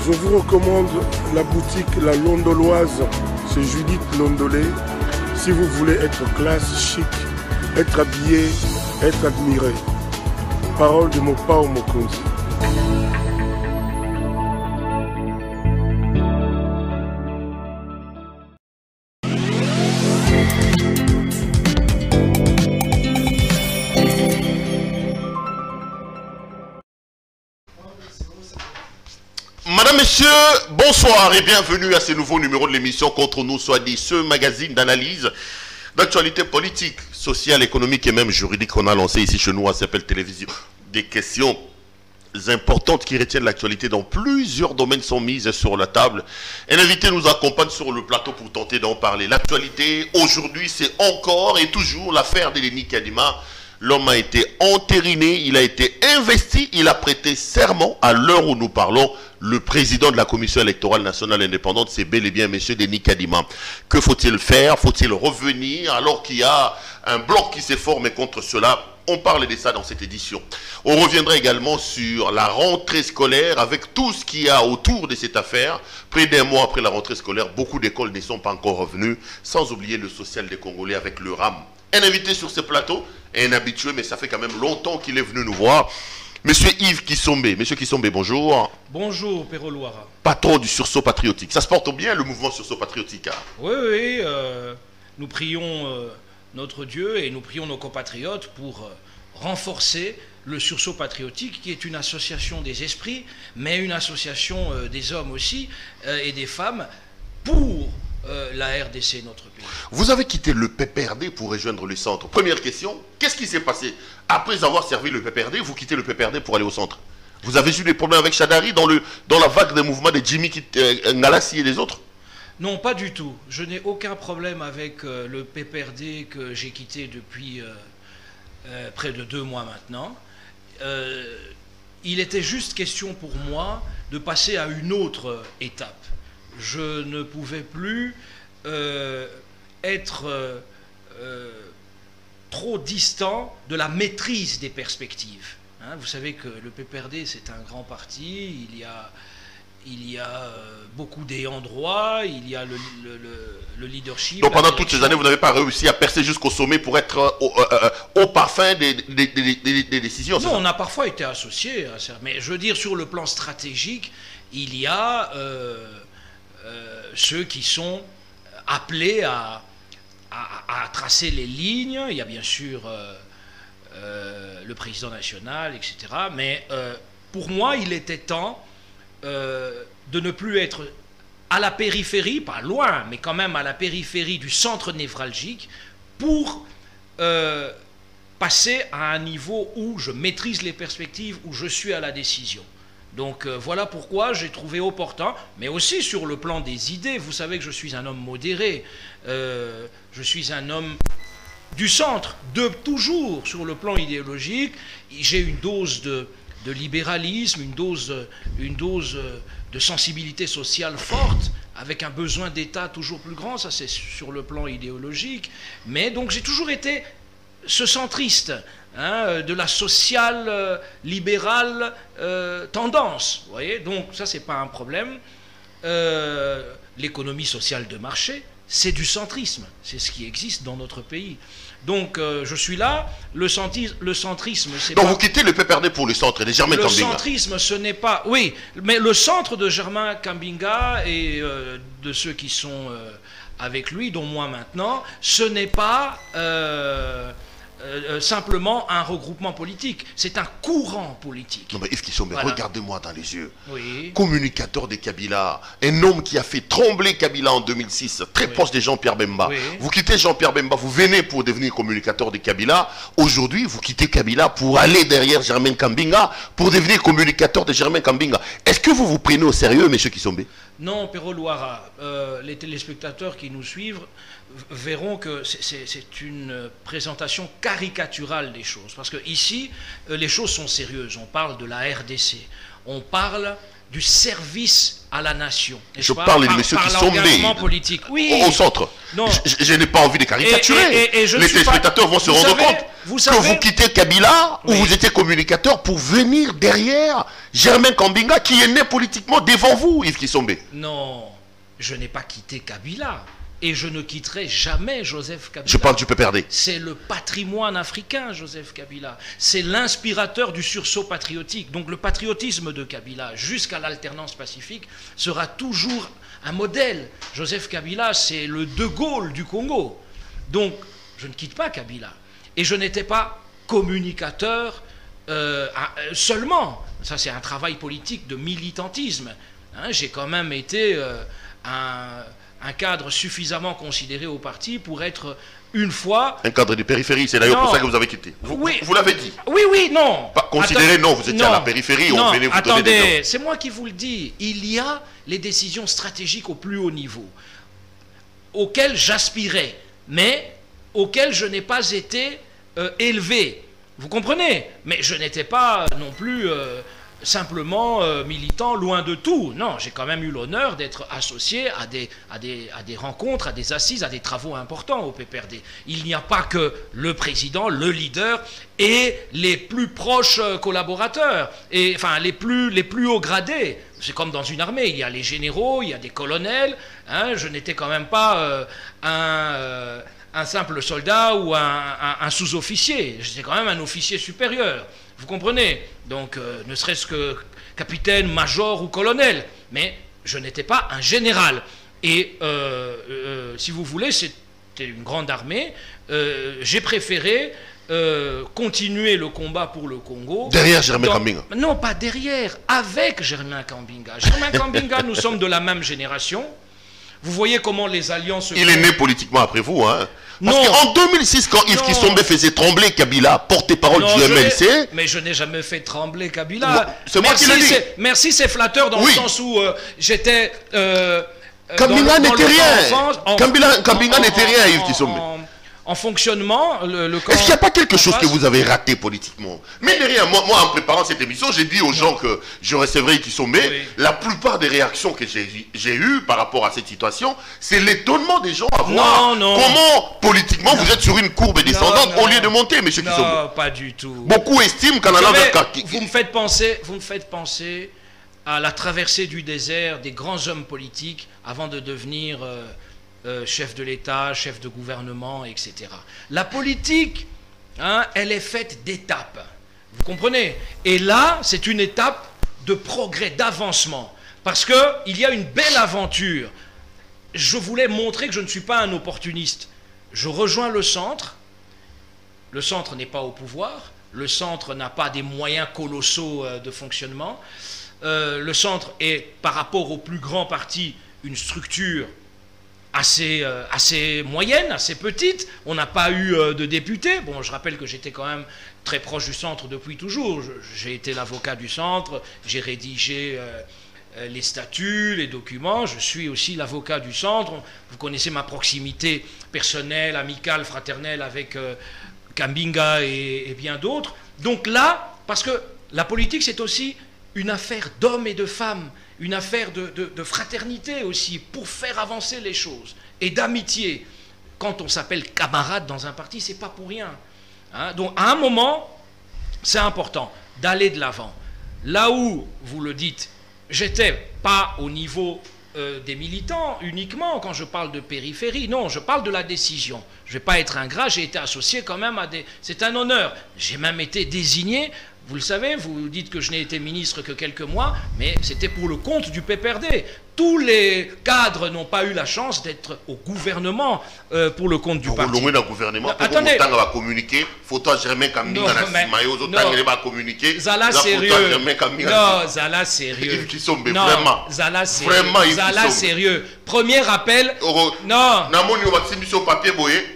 Je vous recommande la boutique La Londoloise chez Judith Londolé. Si vous voulez être classe, chic, être habillé, être admiré. Parole de Mopao Mokonzi. Madame, Messieurs, bonsoir et bienvenue à ce nouveau numéro de l'émission Contre nous soit dit, ce magazine d'analyse d'actualité politique, sociale, économique et même juridique qu'on a lancé ici chez nous à s'appelle Télévision. Des questions importantes qui retiennent l'actualité dans plusieurs domaines sont mises sur la table. Un invité nous accompagne sur le plateau pour tenter d'en parler. L'actualité aujourd'hui, c'est encore et toujours l'affaire d'Eleni Kadima. L'homme a été entériné, il a été investi, il a prêté serment. À l'heure où nous parlons, le président de la Commission électorale nationale indépendante, c'est bel et bien M. Denis Kadima. Que faut-il faire? Faut-il revenir alors qu'il y a un bloc qui s'est formé contre cela? On parle de ça dans cette édition. On reviendra également sur la rentrée scolaire avec tout ce qu'il y a autour de cette affaire. Près d'un mois après la rentrée scolaire, beaucoup d'écoles ne sont pas encore revenues, sans oublier le social des Congolais avec le RAM. Un invité sur ce plateau, un habitué, mais ça fait quand même longtemps qu'il est venu nous voir. Monsieur Yves Kisombe. Monsieur Kisombe, bonjour. Bonjour, Péro Loira. Patron du sursaut patriotique. Ça se porte bien, le mouvement sursaut patriotique? Oui, nous prions notre Dieu et nous prions nos compatriotes pour renforcer le sursaut patriotique, qui est une association des esprits, mais une association des hommes aussi et des femmes pour la RDC, notre pays. Vous avez quitté le PPRD pour rejoindre le centre. Première question, qu'est-ce qui s'est passé? Après avoir servi le PPRD, vous quittez le PPRD pour aller au centre. Vous avez eu des problèmes avec Chadari dans la vague des mouvements de Jimmy Ngalassi et des autres? Non, pas du tout. Je n'ai aucun problème avec le PPRD que j'ai quitté depuis près de 2 mois maintenant. Il était juste question pour moi de passer à une autre étape. Je ne pouvais plus être trop distant de la maîtrise des perspectives. Hein, vous savez que le PPRD, c'est un grand parti, il y a beaucoup d'ayants droit, il y a le leadership. Donc pendant toutes ces années, vous n'avez pas réussi à percer jusqu'au sommet pour être au parfum des décisions? Non, on a parfois été associés à ça, mais je veux dire, sur le plan stratégique, il y a ceux qui sont appelés à tracer les lignes. Il y a bien sûr le président national, etc. Mais pour moi, il était temps de ne plus être à la périphérie, pas loin, mais quand même à la périphérie du centre névralgique, pour passer à un niveau où je maîtrise les perspectives, où je suis à la décision. Donc voilà pourquoi j'ai trouvé opportun, mais aussi sur le plan des idées. Vous savez que je suis un homme modéré, je suis un homme du centre, toujours sur le plan idéologique. J'ai une dose de libéralisme, une dose de sensibilité sociale forte, avec un besoin d'État toujours plus grand, ça c'est sur le plan idéologique. Mais donc j'ai toujours été ce centriste, hein, de la sociale libérale tendance. Vous voyez, donc ça c'est pas un problème. L'économie sociale de marché, c'est du centrisme, c'est ce qui existe dans notre pays. Donc je suis là, le centrisme c'est donc pas... vous quittez le PPRD pour le centre de Germain Kambinga. Le centrisme ce n'est pas... Oui, mais le centre de Germain Kambinga et de ceux qui sont avec lui, dont moi maintenant, ce n'est pas... simplement un regroupement politique, c'est un courant politique. Non mais Yves Kisombe, Voilà. regardez-moi dans les yeux. Oui. Communicateur de Kabila, un homme qui a fait trembler Kabila en 2006, très proche de Jean-Pierre Bemba. Oui. Vous quittez Jean-Pierre Bemba, vous venez pour devenir communicateur de Kabila. Aujourd'hui, vous quittez Kabila pour aller derrière Germain Kambinga, pour devenir communicateur de Germain Kambinga. Est-ce que vous vous prenez au sérieux, monsieur Kisombe? Non, Péro Loira, les téléspectateurs qui nous suivent verront que c'est une présentation caricaturale des choses. Parce que ici, les choses sont sérieuses. On parle de la RDC. On parle du service à la nation. Je parle des messieurs qui sont nés politique. Oui. Au centre. Non. Je n'ai pas envie de caricaturer. Les téléspectateurs vont se rendre compte que vous quittez Kabila, ou vous étiez communicateur pour venir derrière Germain Kambinga qui est né politiquement devant vous, Yves Kisombe. Non, je n'ai pas quitté Kabila. Et je ne quitterai jamais Joseph Kabila. Je parle du PPRD. C'est le patrimoine africain, Joseph Kabila. C'est l'inspirateur du sursaut patriotique. Donc le patriotisme de Kabila, jusqu'à l'alternance pacifique, sera toujours un modèle. Joseph Kabila, c'est le De Gaulle du Congo. Donc, je ne quitte pas Kabila. Et je n'étais pas communicateur seulement. Ça, c'est un travail politique de militantisme. Hein, j'ai quand même été un cadre suffisamment considéré au parti pour être une fois... Un cadre de périphérie, c'est d'ailleurs pour ça que vous avez quitté. Vous l'avez dit. Oui, oui, non. Pas considéré, non, vous étiez à la périphérie, non, on venait vous donner des noms. C'est moi qui vous le dis. Il y a les décisions stratégiques au plus haut niveau, auxquelles j'aspirais, mais auxquelles je n'ai pas été élevé. Vous comprenez? Mais je n'étais pas non plus... simplement militant, loin de tout. Non, j'ai quand même eu l'honneur d'être associé à des rencontres, à des assises, à des travaux importants au PPRD. Il n'y a pas que le président, le leader et les plus proches collaborateurs, et, enfin les plus hauts gradés. C'est comme dans une armée, il y a les généraux, il y a des colonels. Hein, je n'étais quand même pas un simple soldat ou un sous-officier. J'étais quand même un officier supérieur. Vous comprenez? Donc, ne serait-ce que capitaine, major ou colonel. Mais je n'étais pas un général. Et, si vous voulez, c'était une grande armée. J'ai préféré continuer le combat pour le Congo. Derrière Germain Kambinga? Non, pas derrière. Avec Germain Kambinga. Germain Kambinga, nous sommes de la même génération. Vous voyez comment les alliances... Il est né politiquement après vous, hein? Parce qu'en 2006, quand Yves Kisombe faisait trembler Kabila, porte-parole du MLC... Mais je n'ai jamais fait trembler Kabila. C'est moi qui le dis. Merci, c'est flatteur dans le sens où j'étais... Kambinga n'était rien. Kambinga n'était rien, Yves Kisombe. En fonctionnement, est-ce qu'il n'y a pas quelque chose que vous avez raté politiquement? Mais derrière, moi, en préparant cette émission, j'ai dit aux gens que je recevrais Yves Kisombe. La plupart des réactions que j'ai eues par rapport à cette situation, c'est l'étonnement des gens à voir comment, politiquement, vous êtes sur une courbe descendante au lieu de monter, monsieur Kisombe. Non, pas du tout. Beaucoup estiment qu'en allant vers... Vous me faites penser à la traversée du désert des grands hommes politiques avant de devenir... chef de l'État, chef de gouvernement, etc. La politique, hein, elle est faite d'étapes. Vous comprenez? Et là, c'est une étape de progrès, d'avancement. Parce qu'il y a une belle aventure. Je voulais montrer que je ne suis pas un opportuniste. Je rejoins le centre. Le centre n'est pas au pouvoir. Le centre n'a pas des moyens colossaux de fonctionnement. Le centre est, par rapport aux plus grands partis, une structure assez moyenne, assez petite. On n'a pas eu de députés. Bon, je rappelle que j'étais quand même très proche du centre depuis toujours. J'ai été l'avocat du centre, j'ai rédigé les statuts, les documents. Je suis aussi l'avocat du centre. Vous connaissez ma proximité personnelle, amicale, fraternelle avec Kambinga et bien d'autres. Donc là, parce que la politique, c'est aussi une affaire d'hommes et de femmes, une affaire de fraternité aussi, pour faire avancer les choses, et d'amitié. Quand on s'appelle camarade dans un parti, c'est pas pour rien. Hein? Donc à un moment, c'est important d'aller de l'avant. Là où, vous le dites, j'étais pas au niveau des militants uniquement quand je parle de périphérie. Non, je parle de la décision. Je vais pas être ingrat, j'ai été associé quand même à des... C'est un honneur. J'ai même été désigné... Vous le savez, vous dites que je n'ai été ministre que quelques mois, mais c'était pour le compte du PPRD. Tous les cadres n'ont pas eu la chance d'être au gouvernement pour le compte du parti. Attendez. Va communiquer. Photo Germain Kambinga va communiquer. Zala sérieux. Non, Zala sérieux. Vraiment. Zala sérieux. Zala sérieux. Premier appel. Non.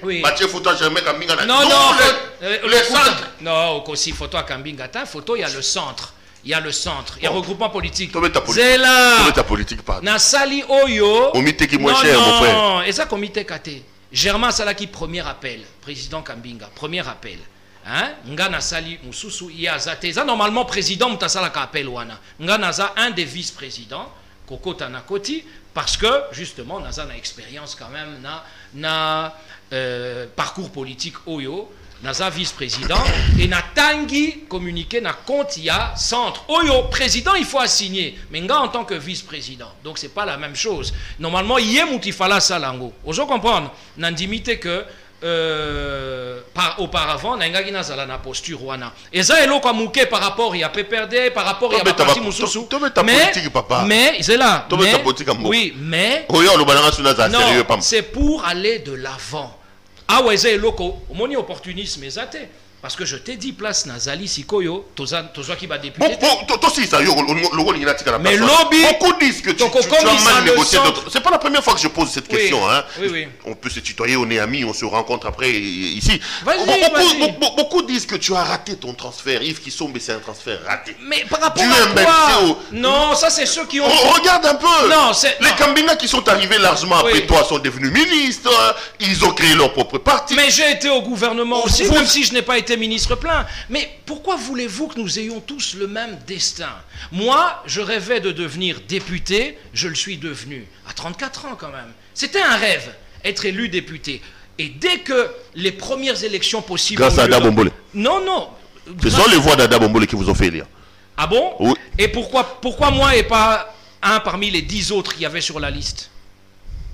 Oui. Non, non. Le centre. Non, aussi photo à Kambinga. Photo, il y a le centre. Il y a le centre, il y a regroupement politique. C'est là. Ta politique pas. Nasali Oyo. Comité qui est moins cher, mon frère. Et ça, comité Kate. Germain Salaki, premier appel. Président Kambinga, premier appel. hein ngana sali mususu yazate za normalement président mutasala ka appel wana ngana za un des vice-présidents kokota na koti parce que justement naza na expérience quand même na parcours politique oyo naza vice-président et na tangi communiqué na compte ya centre oyo président il faut assigner mais nga en tant que vice-président donc c'est pas la même chose normalement yé mutifala salango ozo comprendre nandimité que auparavant na zala na posture wana et ça eloko amuke par rapport ya PPRD par rapport ya parti mususu mais c'est là oui mais non c'est pour aller de l'avant ah ouais c'est eloko moni opportunisme ezate parce que je t'ai dit place Nazali Sikoyo toza qui va député mais lobby beaucoup disent que tu as mal négocié c'est pas la première fois que je pose cette question hein. Oui. On peut se tutoyer, on est amis, on se rencontre après ici. Beaucoup disent que tu as raté ton transfert. Yves Kisombe, c'est un transfert raté. Mais par rapport à quoi? Non, ça c'est ceux qui ont... Regarde un peu. Non, les Kambinga qui sont arrivés largement après toi sont devenus ministres. Ils ont créé leur propre parti. Mais j'ai été au gouvernement aussi, même si je n'ai pas été ministre plein. Mais pourquoi voulez-vous que nous ayons tous le même destin? Moi, je rêvais de devenir député, je le suis devenu. À 34 ans quand même. C'était un rêve, être élu député. Et dès que les premières élections possibles... Grâce à Ada Bombole. Non. Ce sont les voix d'Ada Bombole qui vous ont fait élire. Ah bon? Oui. Et pourquoi moi et pas un parmi les 10 autres qu'il y avait sur la liste?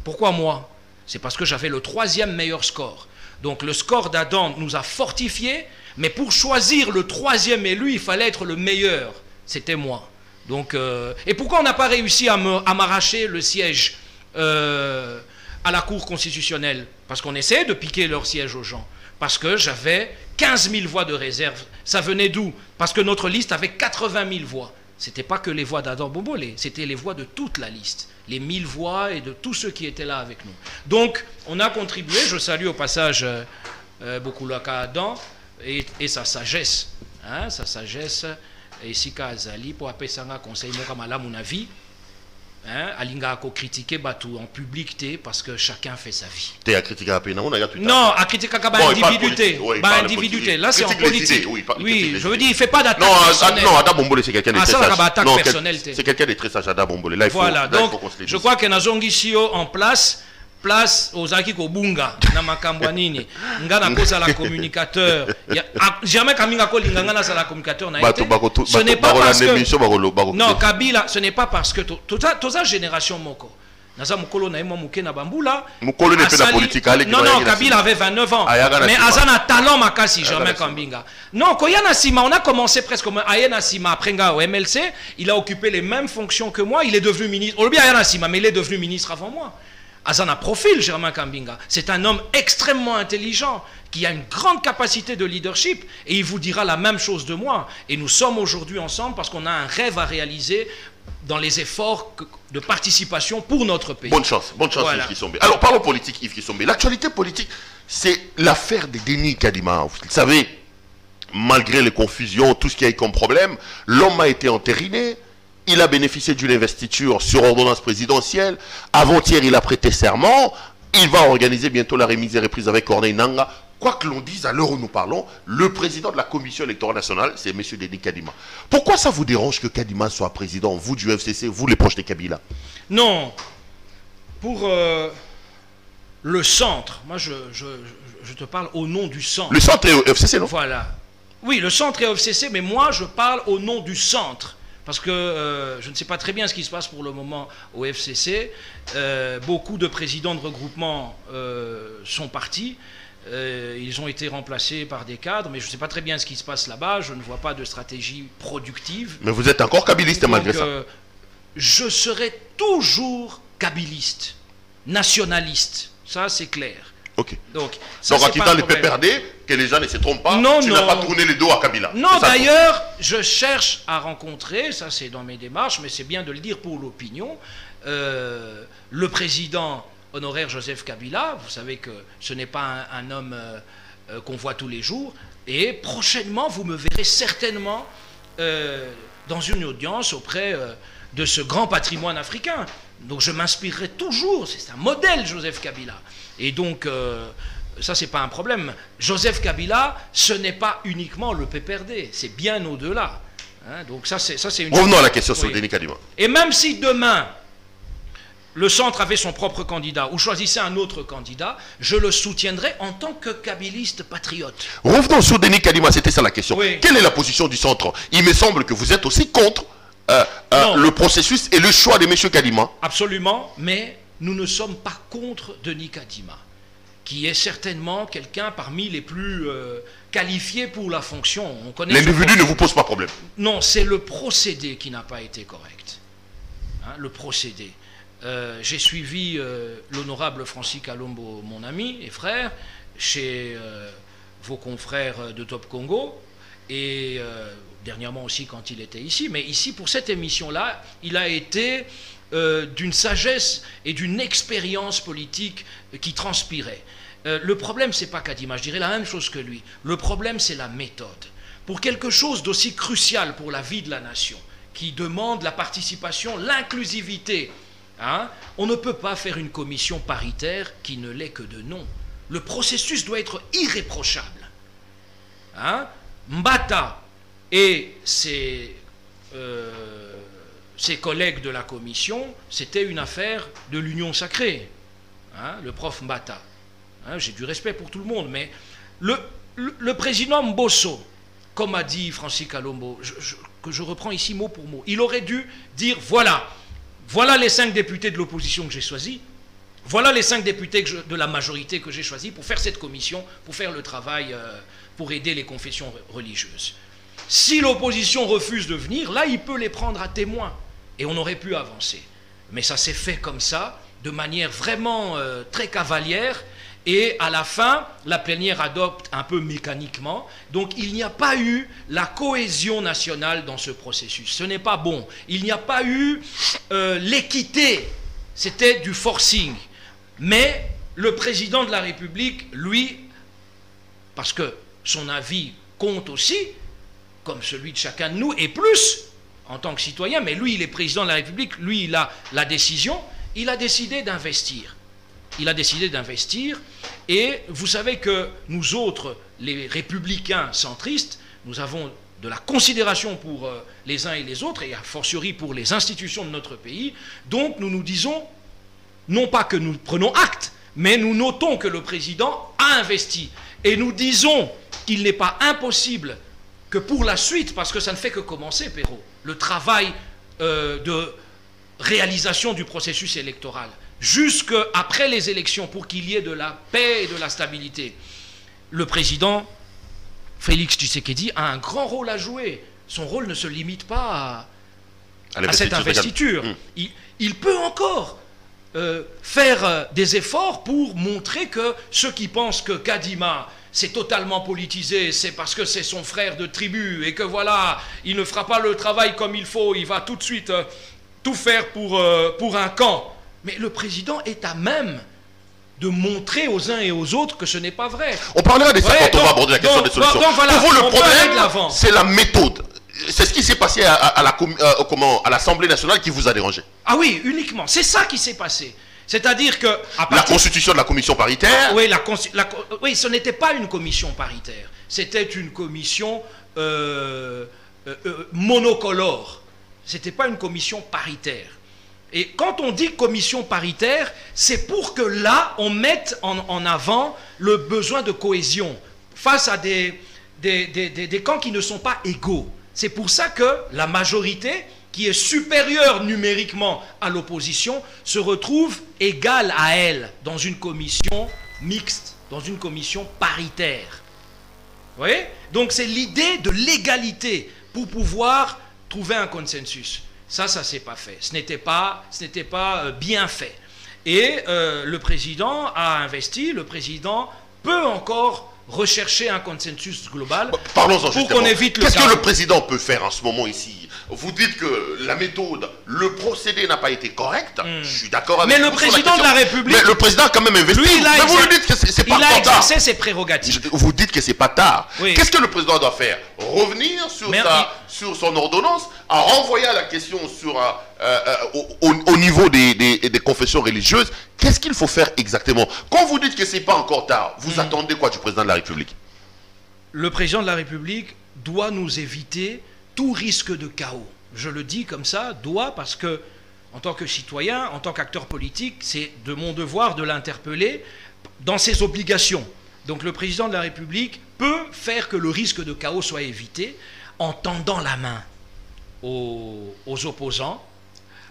Pourquoi moi? C'est parce que j'avais le 3e meilleur score. Donc le score d'Adam nous a fortifiés, mais pour choisir le 3e élu, il fallait être le meilleur. C'était moi. Donc, et pourquoi on n'a pas réussi à m'arracher le siège à la Cour constitutionnelle? Parce qu'on essayait de piquer leur siège aux gens. Parce que j'avais 15 000 voix de réserve. Ça venait d'où? Parce que notre liste avait 80 000 voix. Ce n'était pas que les voix d'Adam Bombole, c'était les voix de toute la liste. Les 1000 voix et de tous ceux qui étaient là avec nous. Donc, on a contribué. Je salue au passage Bokulaka Adam et sa sagesse. Hein, sa sagesse. Et Sika Azali pour appeler ça un conseil à mon avis. Alinga a critiqué Batou en public parce que chacun fait sa vie. Tu as critiqué à peine, non, à critiquer à individualité. Là, c'est en politique. Oui, je veux dire, il ne fait pas d'attaque personnelle. Non, Ada Bombole, c'est quelqu'un de très sage. C'est quelqu'un de très sage, Ada Bombole. Voilà, donc, je crois que Nazongi Sio en place aux Aki Kobunga, Namakambwanini, Ngana Kosa la communicateur. Jamais Kaminga Kolinga Ngana la communicateur n'a été. Ce n'est pas parce que. Non, Kabila, ce n'est pas parce que. Toute la génération Moko. Naza Mukolo na Mouké na Bambula. Mukolo n'est pas la politique. Non, Kabila avait 29 ans. Mais Azana talent Makasi, jamais Kambinga. Non, Koyana Sima, on a commencé presque comme Ayana Sima après au MLC. Il a occupé les mêmes fonctions que moi. Il est devenu ministre. Olobi Ayana Sima, mais il est devenu ministre avant moi. Azana Profil, Germain Kambinga, c'est un homme extrêmement intelligent, qui a une grande capacité de leadership, et il vous dira la même chose de moi. Et nous sommes aujourd'hui ensemble parce qu'on a un rêve à réaliser dans les efforts de participation pour notre pays. Bonne chance, voilà. Yves Kisombe. Alors parlons politique, Yves Kisombe. L'actualité politique, c'est l'affaire de Denis Kadima. Vous le savez, malgré les confusions, tout ce qu'il y a eu comme problème, l'homme a été entériné. Il a bénéficié d'une investiture sur ordonnance présidentielle. Avant-hier, il a prêté serment. Il va organiser bientôt la remise et reprise avec Corneille Nangaa. Quoi que l'on dise, à l'heure où nous parlons, le président de la Commission électorale nationale, c'est M. Denis Kadima. Pourquoi ça vous dérange que Kadima soit président, vous du FCC, vous les proches de Kabila? Non. Pour le centre, moi je te parle au nom du centre. Le centre est au FCC, non? Voilà. Oui, le centre est au FCC, mais moi je parle au nom du centre. Parce que je ne sais pas très bien ce qui se passe pour le moment au FCC. Beaucoup de présidents de regroupement sont partis. Ils ont été remplacés par des cadres, mais je ne sais pas très bien ce qui se passe là-bas. Je ne vois pas de stratégie productive. Mais vous êtes encore kabiliste malgré ça? Je serai toujours kabiliste, nationaliste. Ça, c'est clair. Ok. Donc en quittant les PPRD, que les gens ne se trompent pas, tu n'as pas tourné les dos à Kabila. Non, d'ailleurs, je cherche à rencontrer, ça c'est dans mes démarches, mais c'est bien de le dire pour l'opinion, le président honoraire Joseph Kabila. Vous savez que ce n'est pas un homme qu'on voit tous les jours. Et prochainement, vous me verrez certainement dans une audience auprès de ce grand patrimoine africain. Donc je m'inspirerai toujours, c'est un modèle Joseph Kabila. Et donc ça c'est pas un problème. Joseph Kabila, ce n'est pas uniquement le PPRD, c'est bien au-delà. Hein, donc ça c'est une... Revenons à la question sur Denis Kadima. Et même si demain, le centre avait son propre candidat ou choisissait un autre candidat, je le soutiendrai en tant que kabiliste patriote. Revenons sur Denis Kadima, c'était ça la question. Oui. Quelle est la position du centre? Il me semble que vous êtes aussi contre le processus et le choix de M. Kadima. Absolument, mais nous ne sommes pas contre Denis Kadima, qui est certainement quelqu'un parmi les plus qualifiés pour la fonction. L'individu ne vous pose pas problème? Non, c'est le procédé qui n'a pas été correct. Hein, le procédé. J'ai suivi l'honorable Francis Kalombo, mon ami et frère, chez vos confrères de Top Congo, et dernièrement aussi quand il était ici. Mais ici, pour cette émission-là, il a été d'une sagesse et d'une expérience politique qui transpirait. Le problème, c'est pas Kadima, je dirais la même chose que lui. Le problème, c'est la méthode. Pour quelque chose d'aussi crucial pour la vie de la nation, qui demande la participation, l'inclusivité, hein, on ne peut pas faire une commission paritaire qui ne l'est que de nom. Le processus doit être irréprochable. Hein? Mbata et ses collègues de la commission, c'était une affaire de l'union sacrée. Hein? Le prof Mbata. Hein? J'ai du respect pour tout le monde, mais le président Mbosso, comme a dit Francis Kalombo, que je reprends ici mot pour mot, il aurait dû dire voilà les 5 députés de l'opposition que j'ai choisis, voilà les 5 députés de la majorité que j'ai choisis pour faire cette commission, pour faire le travail, pour aider les confessions religieuses. Si l'opposition refuse de venir, là, il peut les prendre à témoin. Et on aurait pu avancer. Mais ça s'est fait comme ça, de manière vraiment très cavalière. Et à la fin, la plénière adopte un peu mécaniquement. Donc il n'y a pas eu la cohésion nationale dans ce processus. Ce n'est pas bon. Il n'y a pas eu l'équité. C'était du forcing. Mais le président de la République, lui, parce que son avis compte aussi, comme celui de chacun de nous, et plus en tant que citoyen, mais lui, il est président de la République, lui, il a la décision, il a décidé d'investir. Il a décidé d'investir, et vous savez que nous autres, les républicains centristes, nous avons de la considération pour les uns et les autres, et a fortiori pour les institutions de notre pays. Donc nous nous disons, non pas que nous prenons acte, mais nous notons que le président a investi. Et nous disons qu'il n'est pas impossible que pour la suite, parce que ça ne fait que commencer, Perrault, le travail de réalisation du processus électoral, jusqu'après les élections, pour qu'il y ait de la paix et de la stabilité. Le président Félix Tshisekedi a un grand rôle à jouer. Son rôle ne se limite pas à cette investiture. Il peut encore faire des efforts pour montrer que ceux qui pensent que Kadima c'est totalement politisé, c'est parce que c'est son frère de tribu et que voilà, il ne fera pas le travail comme il faut, il va tout de suite tout faire pour un camp. Mais le président est à même de montrer aux uns et aux autres que ce n'est pas vrai. On parlera de ça quand on va aborder la question des solutions. Voilà, pour vous, le problème, c'est la méthode. C'est ce qui s'est passé à l'Assemblée nationale qui vous a dérangé. Ah oui, uniquement. C'est ça qui s'est passé. C'est-à-dire que... La constitution de la commission paritaire. Oui, oui, ce n'était pas une commission paritaire. C'était une commission monocolore. Ce n'était pas une commission paritaire. Et quand on dit commission paritaire, c'est pour que là, on mette en avant le besoin de cohésion face à des camps qui ne sont pas égaux. C'est pour ça que la majorité, qui est supérieure numériquement à l'opposition, se retrouve égale à elle dans une commission mixte, dans une commission paritaire. Vous voyez? Donc c'est l'idée de l'égalité pour pouvoir trouver un consensus. Ça s'est pas fait. Ce n'était pas bien fait. Et le président a investi, le président peut encore rechercher un consensus global. Parlons-en pour qu'on évite le Qu'est-ce que le président peut faire en ce moment ici? Vous dites que la méthode, le procédé n'a pas été correct. Je suis d'accord avec vous. Mais le président de la République... Mais le président a quand même investi. Lui, mais vous lui dites que c'est pas tard. Il a exercé ses prérogatives. Vous dites que c'est pas tard. Oui. Qu'est-ce que le président doit faire? Revenir sur son ordonnance, à renvoyer la question au niveau des confessions religieuses. Qu'est-ce qu'il faut faire exactement? Quand vous dites que ce n'est pas encore tard, vous attendez quoi du président de la République? Le président de la République doit nous éviter tout risque de chaos. Je le dis comme ça, doit, parce que en tant que citoyen, en tant qu'acteur politique, c'est de mon devoir de l'interpeller dans ses obligations. Donc le président de la République peut faire que le risque de chaos soit évité en tendant la main aux opposants,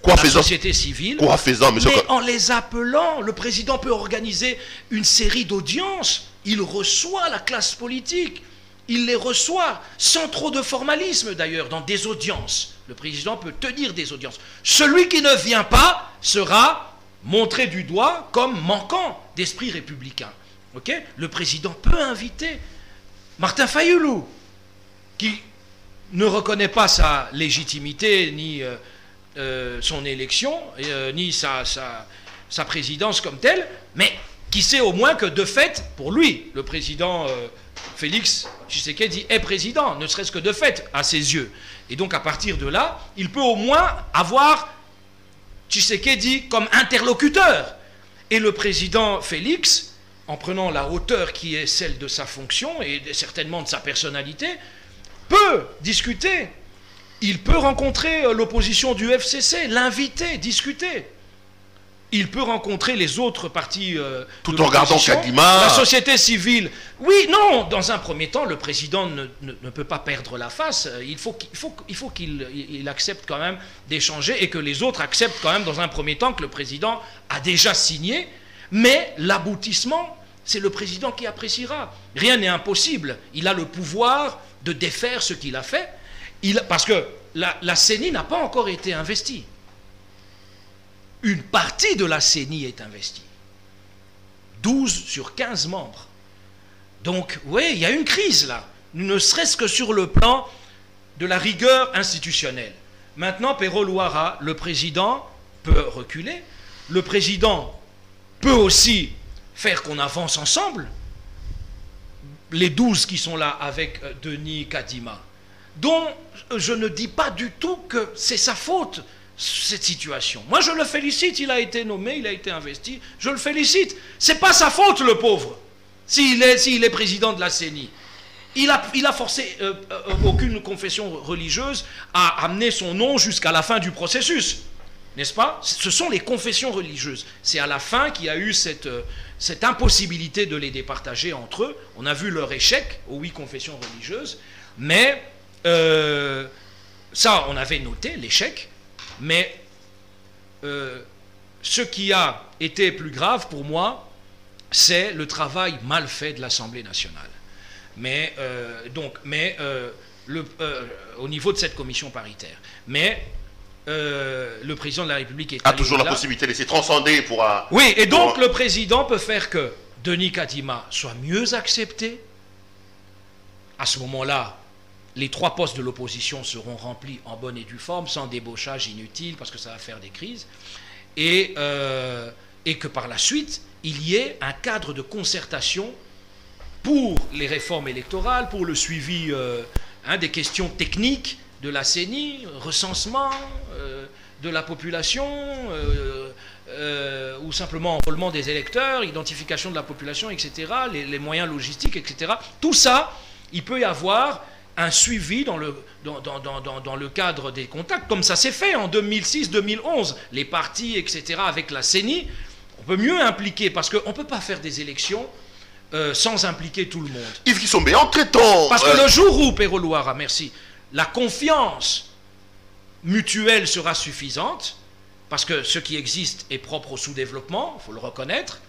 à la société civile, mais en les appelant. Le président peut organiser une série d'audiences. Il reçoit la classe politique. Il les reçoit sans trop de formalisme d'ailleurs, dans des audiences. Le président peut tenir des audiences. Celui qui ne vient pas sera montré du doigt comme manquant d'esprit républicain. Okay? Le président peut inviter Martin Fayulu, qui ne reconnaît pas sa légitimité, ni son élection, ni sa présidence comme telle, mais qui sait au moins que de fait, pour lui, le président Félix Tshisekedi est président, ne serait-ce que de fait, à ses yeux. Et donc à partir de là, il peut au moins avoir Tshisekedi comme interlocuteur. Et le président Félix, en prenant la hauteur qui est celle de sa fonction et certainement de sa personnalité, peut discuter. Il peut rencontrer l'opposition du FCC, l'inviter, discuter. Il peut rencontrer les autres partis tout en regardant Kadima, la société civile. Oui, non, dans un premier temps, le président ne peut pas perdre la face. Il faut qu'il accepte quand même d'échanger et que les autres acceptent quand même dans un premier temps que le président a déjà signé. Mais l'aboutissement, c'est le président qui appréciera. Rien n'est impossible. Il a le pouvoir de défaire ce qu'il a fait. Parce que la CENI n'a pas encore été investie. Une partie de la CENI est investie. 12 sur 15 membres. Donc, oui, il y a une crise là. Ne serait-ce que sur le plan de la rigueur institutionnelle. Maintenant, Pero Luara, le président peut reculer. Le président peut aussi faire qu'on avance ensemble. Les 12 qui sont là avec Denis Kadima, dont je ne dis pas du tout que c'est sa faute, cette situation. Moi, je le félicite, il a été nommé, il a été investi, je le félicite. C'est pas sa faute, le pauvre, s'il est président de la CENI. Il a forcé aucune confession religieuse à amener son nom jusqu'à la fin du processus. N'est-ce pas? Ce sont les confessions religieuses. C'est à la fin qu'il y a eu cette impossibilité de les départager entre eux. On a vu leur échec aux 8 confessions religieuses, mais ça, on avait noté l'échec. Mais ce qui a été plus grave pour moi, c'est le travail mal fait de l'Assemblée nationale. Mais au niveau de cette commission paritaire. Mais le président de la République a toujours la possibilité de laisser transcender pour... Oui, et donc le président peut faire que Denis Kadima soit mieux accepté. À ce moment-là, les 3 postes de l'opposition seront remplis en bonne et due forme, sans débauchage inutile, parce que ça va faire des crises. Et que par la suite, il y ait un cadre de concertation pour les réformes électorales, pour le suivi des questions techniques de la CENI, recensement de la population, ou simplement enrôlement des électeurs, identification de la population, etc., les moyens logistiques, etc. Tout ça, il peut y avoir un suivi dans le cadre des contacts, comme ça s'est fait en 2006-2011, les partis, etc., avec la CENI. On peut mieux impliquer, parce qu'on ne peut pas faire des élections sans impliquer tout le monde. Yves Kisombe, entre-temps... Parce que le jour où, Pero Luara, merci, la confiance mutuelle sera suffisante, parce que ce qui existe est propre au sous-développement, il faut le reconnaître,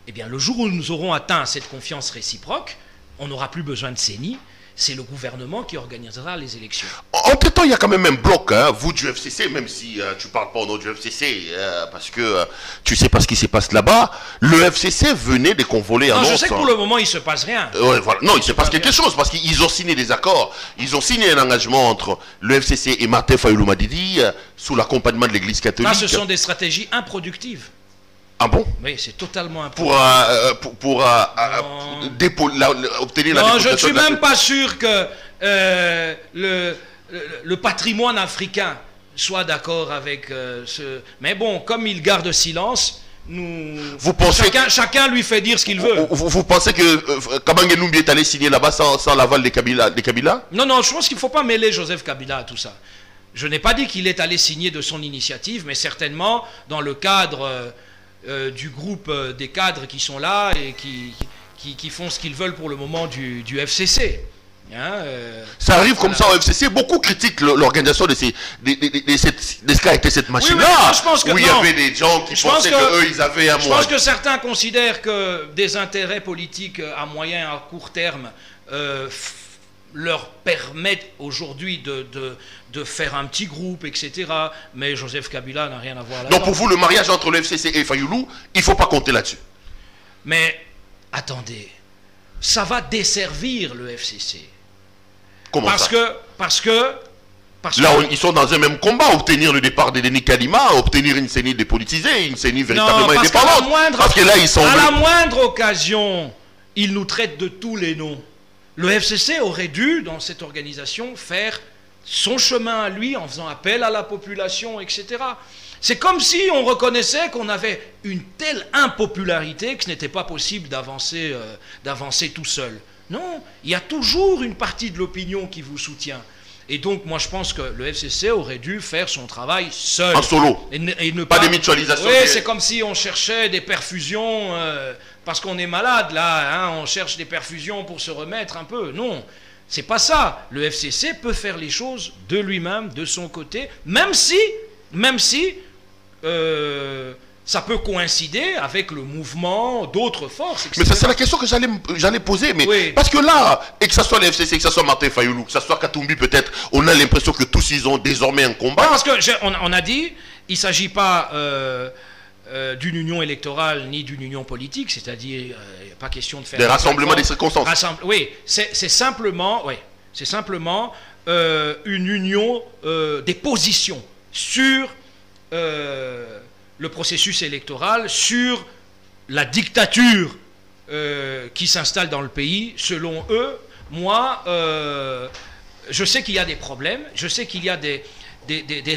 eh bien le jour où nous aurons atteint cette confiance réciproque, on n'aura plus besoin de CENI, c'est le gouvernement qui organisera les élections. Entre-temps, il y a quand même un bloc, hein, vous du FCC, même si tu ne parles pas au nom du FCC, parce que tu ne sais pas ce qui se passe là-bas, le FCC venait de convoler un... Non, je sais que pour le moment, il ne se passe rien. Voilà. Non, il se passe quelque chose, parce qu'ils ont signé des accords. Ils ont signé un engagement entre le FCC et Martin Fayulu Madidi, sous l'accompagnement de l'Église catholique. Là, ce sont des stratégies improductive. Ah bon? Oui, c'est totalement improductif. Pour obtenir la... Non, je ne suis même pas sûr que le patrimoine africain soit d'accord avec ce... Mais bon, comme il garde silence, vous pensez chacun lui fait dire ce qu'il veut. Vous pensez que Kabange Numbi est allé signer là-bas sans l'aval des Kabila? Non, non, je pense qu'il ne faut pas mêler Joseph Kabila à tout ça. Je n'ai pas dit qu'il est allé signer de son initiative, mais certainement dans le cadre du groupe des cadres qui sont là et qui font ce qu'ils veulent pour le moment du FCC. Hein, ça arrive comme ça au FCC. Beaucoup critiquent l'organisation de ce qu'a été cette machine-là. Oui, où il y avait des gens qui pensaient qu'eux, ils avaient un moyen. Je pense que certains considèrent que des intérêts politiques à moyen et à court terme leur permettent aujourd'hui de faire un petit groupe, etc. Mais Joseph Kabila n'a rien à voir là-dedans. Donc pour vous, le mariage entre le FCC et Fayoulou, il ne faut pas compter là-dessus. Mais attendez, ça va desservir le FCC. Comment parce que là, ils sont dans un même combat, obtenir le départ de Denis Kalima, obtenir une CENI dépolitisée, une CENI véritablement indépendante. Parce que là, ils sont... À la moindre occasion, ils nous traitent de tous les noms. Le FCC aurait dû, dans cette organisation, faire son chemin à lui en faisant appel à la population, etc. C'est comme si on reconnaissait qu'on avait une telle impopularité que ce n'était pas possible d'avancer tout seul. Non, il y a toujours une partie de l'opinion qui vous soutient. Et donc, moi, je pense que le FCC aurait dû faire son travail seul. En solo. Et ne pas de mutualisation. Oui, c'est comme si on cherchait des perfusions, parce qu'on est malade, là, hein, on cherche des perfusions pour se remettre un peu. Non, c'est pas ça. Le FCC peut faire les choses de lui-même, de son côté, même si ça peut coïncider avec le mouvement d'autres forces, etc. Mais c'est la question que j'allais poser. Mais oui. Parce que là, et que ce soit le FCC, que ce soit Martin Fayoulou, que ce soit Katumbi peut-être, on a l'impression que tous ils ont désormais un combat. Ouais, parce qu'on a dit, il ne s'agit pas d'une union électorale ni d'une union politique, c'est-à-dire, il n'y a pas question de faire... Des rassemblements des circonstances. Oui, c'est simplement une union des positions sur... le processus électoral, sur la dictature qui s'installe dans le pays, selon eux. Moi, je sais qu'il y a des problèmes, je sais qu'il y a des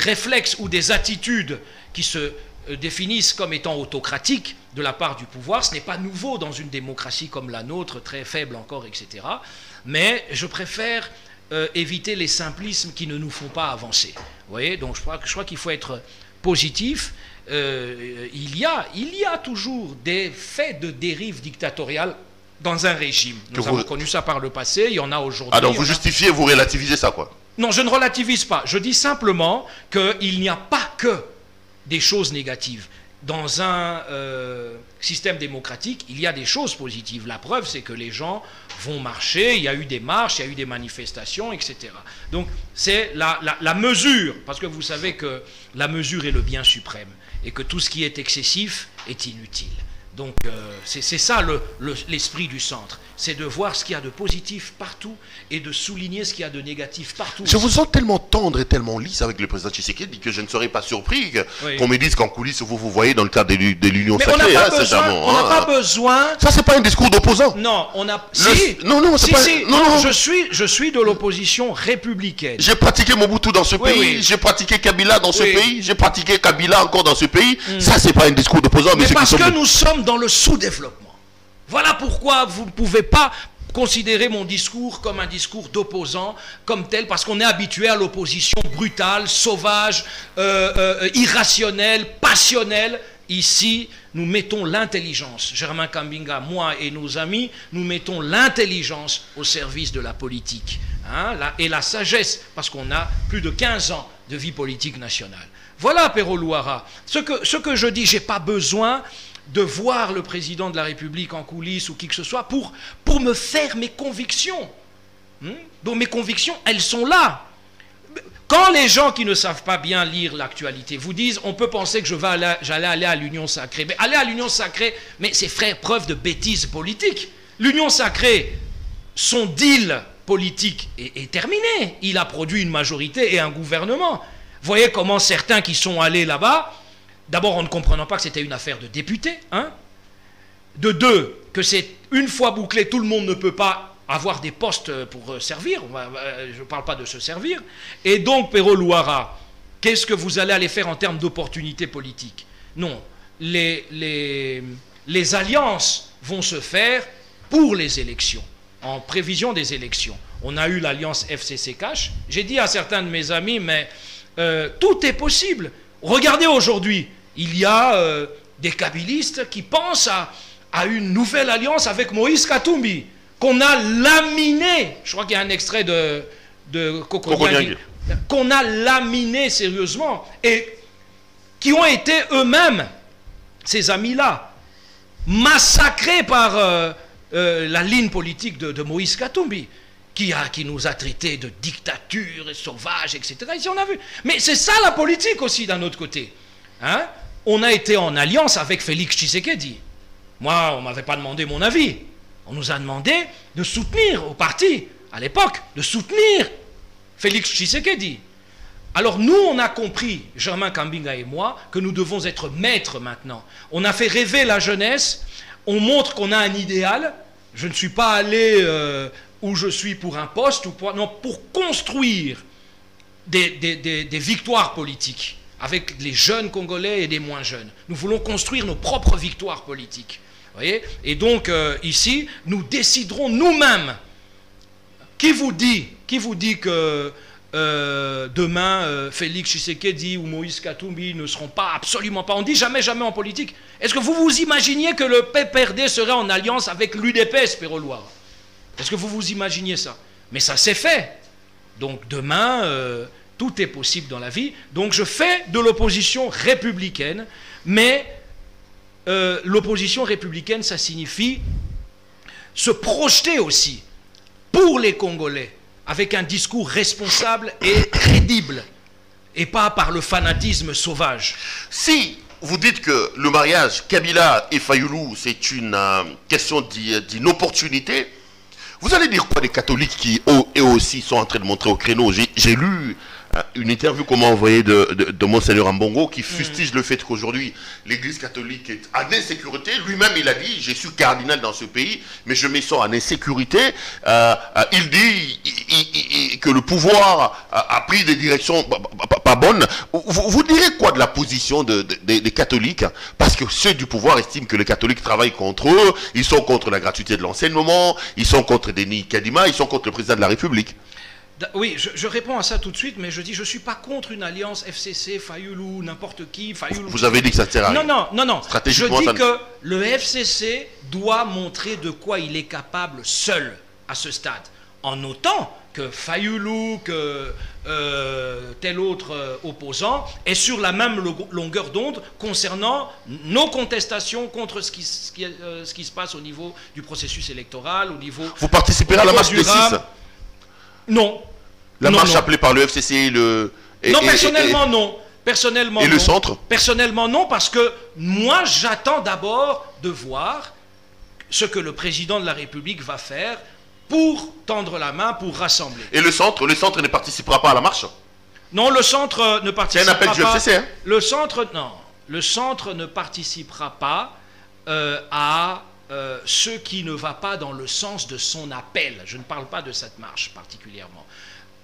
réflexes ou des attitudes qui se définissent comme étant autocratiques de la part du pouvoir. Ce n'est pas nouveau dans une démocratie comme la nôtre, très faible encore, etc. Mais je préfère éviter les simplismes qui ne nous font pas avancer. Vous voyez, donc je crois qu'il faut être positif. Il y a toujours des faits de dérive dictatoriale dans un régime. Nous avons connu ça par le passé, il y en a aujourd'hui. Ah donc vous justifiez, vous relativisez ça, quoi? Non, je ne relativise pas. Je dis simplement qu'il n'y a pas que des choses négatives. Dans un système démocratique, il y a des choses positives. La preuve, c'est que les gens vont marcher, il y a eu des marches, il y a eu des manifestations, etc. Donc, c'est la mesure, parce que vous savez que la mesure est le bien suprême, et que tout ce qui est excessif est inutile. Donc, c'est ça l'esprit du centre. C'est de voir ce qu'il y a de positif partout et de souligner ce qu'il y a de négatif partout. Je vous sens tellement tendre et tellement lisse avec le président Tshisekedi que je ne serais pas surpris qu'on me dise qu'en coulisses, vous voyez dans le cadre de l'Union sacrée. On n'a pas besoin... Ça, c'est pas un discours d'opposant. Non, on a... Je suis de l'opposition républicaine. J'ai pratiqué Mobutu dans ce pays, j'ai pratiqué Kabila dans ce pays, j'ai pratiqué Kabila encore dans ce pays. Ça, c'est pas un discours d'opposant. Mais parce que nous sommes dans le sous-développement. Voilà pourquoi vous ne pouvez pas considérer mon discours comme un discours d'opposant, comme tel, parce qu'on est habitué à l'opposition brutale, sauvage, irrationnelle, passionnelle. Ici, nous mettons l'intelligence. Germain Kambinga, moi et nos amis, nous mettons l'intelligence au service de la politique. Hein, et la sagesse, parce qu'on a plus de 15 ans de vie politique nationale. Voilà, Pero Luara. Ce que je dis, je n'ai pas besoin de voir le président de la République en coulisses ou qui que ce soit pour me faire mes convictions. Donc mes convictions, elles sont là. Quand les gens qui ne savent pas bien lire l'actualité vous disent on peut penser que j'allais aller à l'Union sacrée. Mais aller à l'Union sacrée, mais c'est faire preuve de bêtise politique. L'Union sacrée, son deal politique est terminé. Il a produit une majorité et un gouvernement. Voyez comment certains qui sont allés là-bas, d'abord en ne comprenant pas que c'était une affaire de députés, hein. De deux, que c'est une fois bouclé, tout le monde ne peut pas avoir des postes pour servir, je ne parle pas de se servir, et donc Pero Luara, qu'est-ce que vous allez aller faire en termes d'opportunités politiques? Non, les alliances vont se faire pour les élections, en prévision des élections. On a eu l'alliance FCC-Cash. J'ai dit à certains de mes amis, mais tout est possible. Regardez aujourd'hui, il y a des kabylistes qui pensent à une nouvelle alliance avec Moïse Katumbi, qu'on a laminé. Je crois qu'il y a un extrait de Coco Niang, qu'on a laminé sérieusement, et qui ont été eux-mêmes, ces amis-là, massacrés par la ligne politique de Moïse Katumbi, qui nous a traités de dictature, sauvage, etc. Ici, on a vu. Mais c'est ça la politique aussi, d'un autre côté. Hein? On a été en alliance avec Félix Tshisekedi. Moi, on ne m'avait pas demandé mon avis. On nous a demandé de soutenir au parti, à l'époque, de soutenir Félix Tshisekedi. Alors nous, on a compris, Germain Kambinga et moi, que nous devons être maîtres maintenant. On a fait rêver la jeunesse, on montre qu'on a un idéal. Je ne suis pas allé où je suis pour un poste, ou pour construire des victoires politiques avec les jeunes Congolais et les moins jeunes. Nous voulons construire nos propres victoires politiques. Voyez? Et donc, ici, nous déciderons nous-mêmes. Qui vous dit que demain, Félix Tshisekedi ou Moïse Katumbi ne seront pas, absolument pas. On dit jamais, jamais en politique. Est-ce que vous vous imaginiez que le PPRD serait en alliance avec l'UDPS, Péroloire? Est-ce que vous vous imaginiez ça? Mais ça s'est fait. Donc demain, tout est possible dans la vie. Donc je fais de l'opposition républicaine, mais l'opposition républicaine, ça signifie se projeter aussi pour les Congolais, avec un discours responsable et crédible, et pas par le fanatisme sauvage. Si vous dites que le mariage Kabila et Fayoulou, c'est une question d'une opportunité, vous allez dire quoi des catholiques qui, eux aussi, sont en train de montrer au créneau? J'ai lu une interview qu'on m'a envoyée de Monseigneur Ambongo qui fustige le fait qu'aujourd'hui l'église catholique est en insécurité. Lui-même il a dit, je suis cardinal dans ce pays, mais je me sens en insécurité. Il dit que le pouvoir a pris des directions pas bonnes. Vous direz quoi de la position des catholiques? Parce que ceux du pouvoir estiment que les catholiques travaillent contre eux, ils sont contre la gratuité de l'enseignement, ils sont contre Denis Kadima, ils sont contre le président de la République. Oui, je réponds à ça tout de suite, mais je dis, je ne suis pas contre une alliance FCC, Fayoulou, n'importe qui, Fayoulou. Vous avez dit que ça ne sert à rien. Non. Je dis que le FCC doit montrer de quoi il est capable seul à ce stade. En notant que Fayoulou, que tel autre opposant est sur la même longueur d'onde concernant nos contestations contre ce qui se passe au niveau du processus électoral, au niveau... Vous participerez à la marche des 6? Non. La marche appelée par le FCC non, personnellement, non. Personnellement, et le centre? Personnellement, non, parce que moi, j'attends d'abord de voir ce que le président de la République va faire pour tendre la main, pour rassembler. Et le centre ne participera pas à la marche? Non, le centre ne participera pas. C'est un appel du FCC, hein? Le centre ne participera pas à ce qui ne va pas dans le sens de son appel. Je ne parle pas de cette marche particulièrement.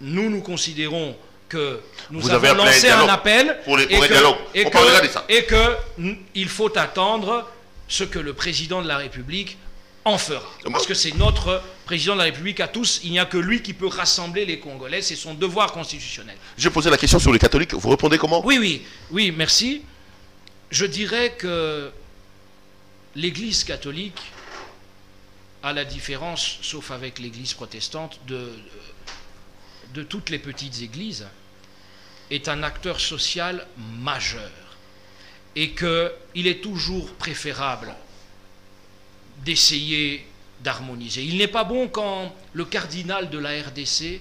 Nous considérons que nous avons lancé un appel et qu'il faut attendre ce que le président de la République en fera. Parce que c'est notre président de la République à tous. Il n'y a que lui qui peut rassembler les Congolais. C'est son devoir constitutionnel. J'ai posé la question sur les catholiques. Vous répondez comment? Oui, merci. Je dirais que l'Église catholique, à la différence, sauf avec l'Église protestante, de toutes les petites églises, est un acteur social majeur. Et qu'il est toujours préférable d'essayer d'harmoniser. Il n'est pas bon quand le cardinal de la RDC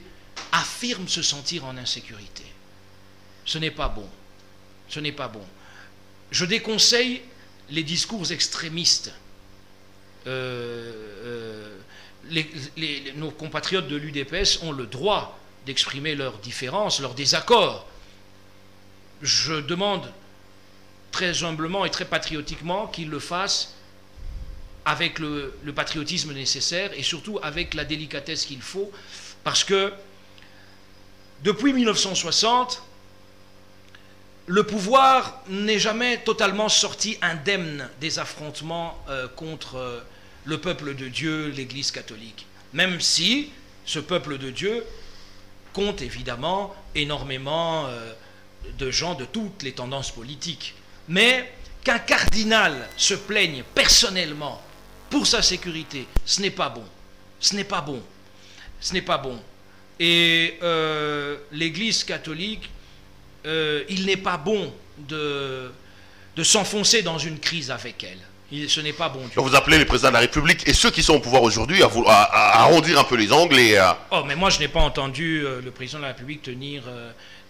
affirme se sentir en insécurité. Ce n'est pas bon. Ce n'est pas bon. Je déconseille les discours extrémistes. Nos compatriotes de l'UDPS ont le droit d'exprimer leurs différences, leurs désaccords. Je demande très humblement et très patriotiquement qu'ils le fassent avec le patriotisme nécessaire et surtout avec la délicatesse qu'il faut, parce que depuis 1960, le pouvoir n'est jamais totalement sorti indemne des affrontements contre le peuple de Dieu, l'Église catholique. Même si ce peuple de Dieu compte évidemment énormément de gens de toutes les tendances politiques. Mais qu'un cardinal se plaigne personnellement pour sa sécurité, ce n'est pas bon. Ce n'est pas bon. Ce n'est pas bon. Et l'Église catholique, il n'est pas bon de s'enfoncer dans une crise avec elle. Ce n'est pas bon. Vous appelez les présidents de la République et ceux qui sont au pouvoir aujourd'hui à arrondir un peu les angles et à... Oh, mais moi je n'ai pas entendu le président de la République tenir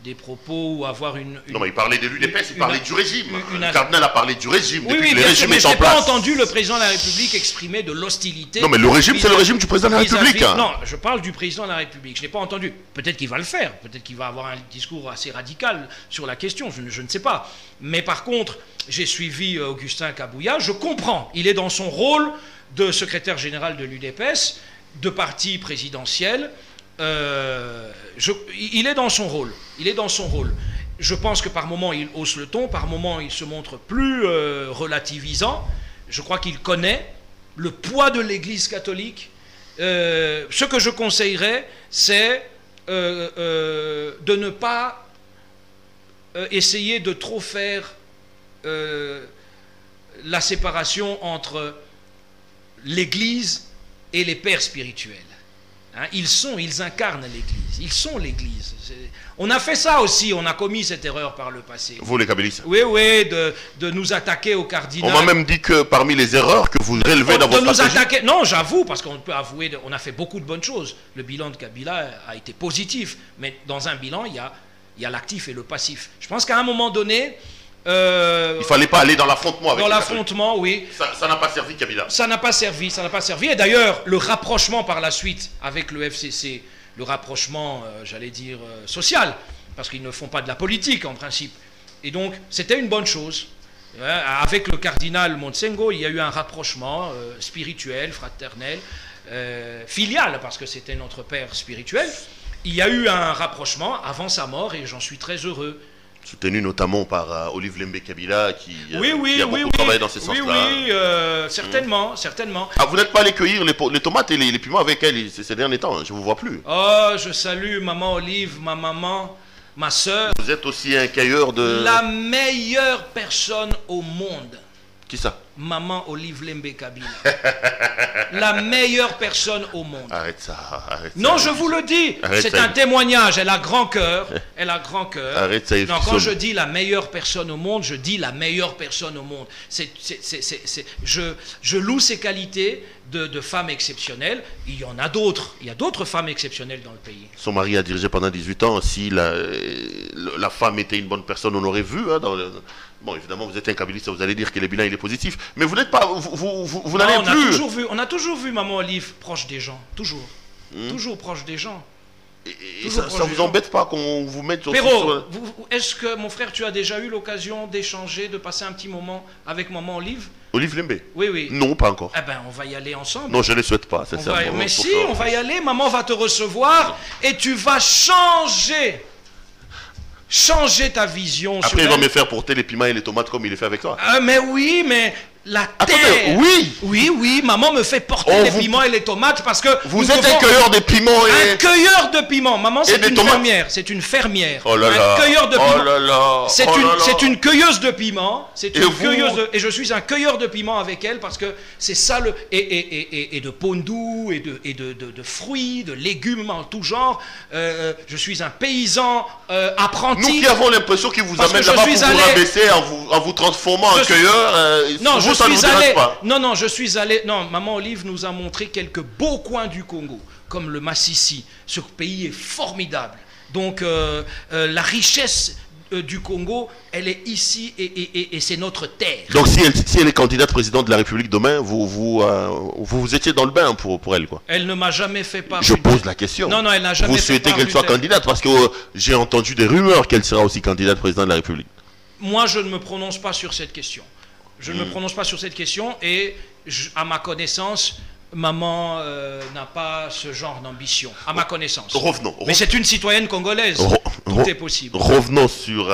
des propos ou avoir une... Non, mais il parlait de l'UDPS, il parlait du régime. Le cardinal a parlé du régime oui, depuis que le régime est en place. Mais je n'ai pas entendu le président de la République exprimer de l'hostilité... Non, mais le régime, c'est le régime du président de la République. Non, je parle du président de la République. Je n'ai pas entendu. Peut-être qu'il va le faire. Peut-être qu'il va avoir un discours assez radical sur la question. Je ne sais pas. Mais par contre, j'ai suivi Augustin Kabouya. Je comprends. Il est dans son rôle de secrétaire général de l'UDPS, de parti présidentiel. Il est dans son rôle. Il est dans son rôle. Je pense que par moments il hausse le ton, par moments il se montre plus relativisant. Je crois qu'il connaît le poids de l'Église catholique. Ce que je conseillerais, c'est de ne pas essayer de trop faire la séparation entre l'Église et les pères spirituels. Hein, ils incarnent l'Église, ils sont l'Église. On a fait ça aussi, on a commis cette erreur par le passé. Vous les kabbalistes? Oui, de nous attaquer au cardinal. On m'a même dit que parmi les erreurs que vous relevez dans votre stratégie... Non, j'avoue, parce qu'on peut avouer, on a fait beaucoup de bonnes choses. Le bilan de Kabila a été positif, mais dans un bilan, il y a l'actif et le passif. Je pense qu'à un moment donné... il ne fallait pas aller dans l'affrontement avec... Dans l'affrontement, oui. Ça n'a pas servi, Kabila. Ça n'a pas servi, ça n'a pas servi. Et d'ailleurs, le rapprochement par la suite avec le FCC, le rapprochement, j'allais dire, social, parce qu'ils ne font pas de la politique en principe. Et donc, c'était une bonne chose. Avec le cardinal Monsengo, il y a eu un rapprochement spirituel, fraternel, filial, parce que c'était notre père spirituel. Il y a eu un rapprochement avant sa mort et j'en suis très heureux. Soutenu notamment par Olive Lembe Kabila qui a beaucoup oui, travaillé dans ce sens-là. Oui, certainement, certainement. Ah, vous n'êtes pas allé cueillir les tomates et les piments avec elle ces derniers temps, je ne vous vois plus. Oh, je salue maman Olive, ma maman, ma soeur. Vous êtes aussi un cueilleur de... La meilleure personne au monde. Qui ça? Maman Olive Lembe Kabila. La meilleure personne au monde. Arrête ça, arrête ça. Non, je vous le dis, c'est un témoignage, elle a grand cœur. Elle a grand cœur. Arrête ça, non, quand je dis la meilleure personne au monde, je dis la meilleure personne au monde. Je loue ses qualités de femme exceptionnelle. Il y en a d'autres. Il y a d'autres femmes exceptionnelles dans le pays. Son mari a dirigé pendant 18 ans. Si la femme était une bonne personne, on l'aurait vu. Hein, bon, évidemment, vous êtes un kabyliste, vous allez dire que le bilan il est positif. Mais vous n'êtes pas... Vous n'allez plus... On a toujours vu Maman Olive proche des gens. Toujours. Toujours proche des gens. Et ça vous embête pas qu'on vous mette sur... Perrault, est-ce que, mon frère, tu as déjà eu l'occasion d'échanger, de passer un petit moment avec Maman Olive? Olive Lembe? Oui, oui. Non, pas encore. Eh ben, on va y aller ensemble. Non, je ne les souhaite pas, sincèrement. Mais si, on va y aller, maman va te recevoir et tu vas changer ta vision. Après, il va me faire porter les piments et les tomates comme il les fait avec toi. Mais oui, mais la terre. Attendez, oui. Oui, maman me fait porter les piments et les tomates parce que... Vous êtes un cueilleur de piments et... Un cueilleur de piments. Maman, c'est une fermière. C'est une fermière. Oh là là. Un cueilleur de piments. Oh là là. C'est une cueilleuse de piments. C'est une cueilleuse de... Et je suis un cueilleur de piments avec elle parce que c'est ça le... Et de pondou, et de fruits, de légumes en tout genre. Je suis un paysan apprenti. Nous qui avons l'impression qu'il vous amène là-bas pour vous rabaisser en vous transformant en cueilleur. Non, je suis allé... Non, Maman Olive nous a montré quelques beaux coins du Congo, comme le Massissi. Ce pays est formidable. Donc, la richesse du Congo, elle est ici et c'est notre terre. Donc, si elle est candidate présidente de la République demain, vous étiez dans le bain pour elle, quoi. Elle ne m'a jamais fait part. Je pose la question. Non, elle n'a jamais vous fait part. Vous souhaitez qu'elle soit candidate parce que j'ai entendu des rumeurs qu'elle sera aussi candidate présidente de la République. Moi, je ne me prononce pas sur cette question. Je ne me prononce pas sur cette question et, à ma connaissance, maman n'a pas ce genre d'ambition. À ma connaissance. Revenons. Mais c'est une citoyenne congolaise. Tout est possible. Revenons sur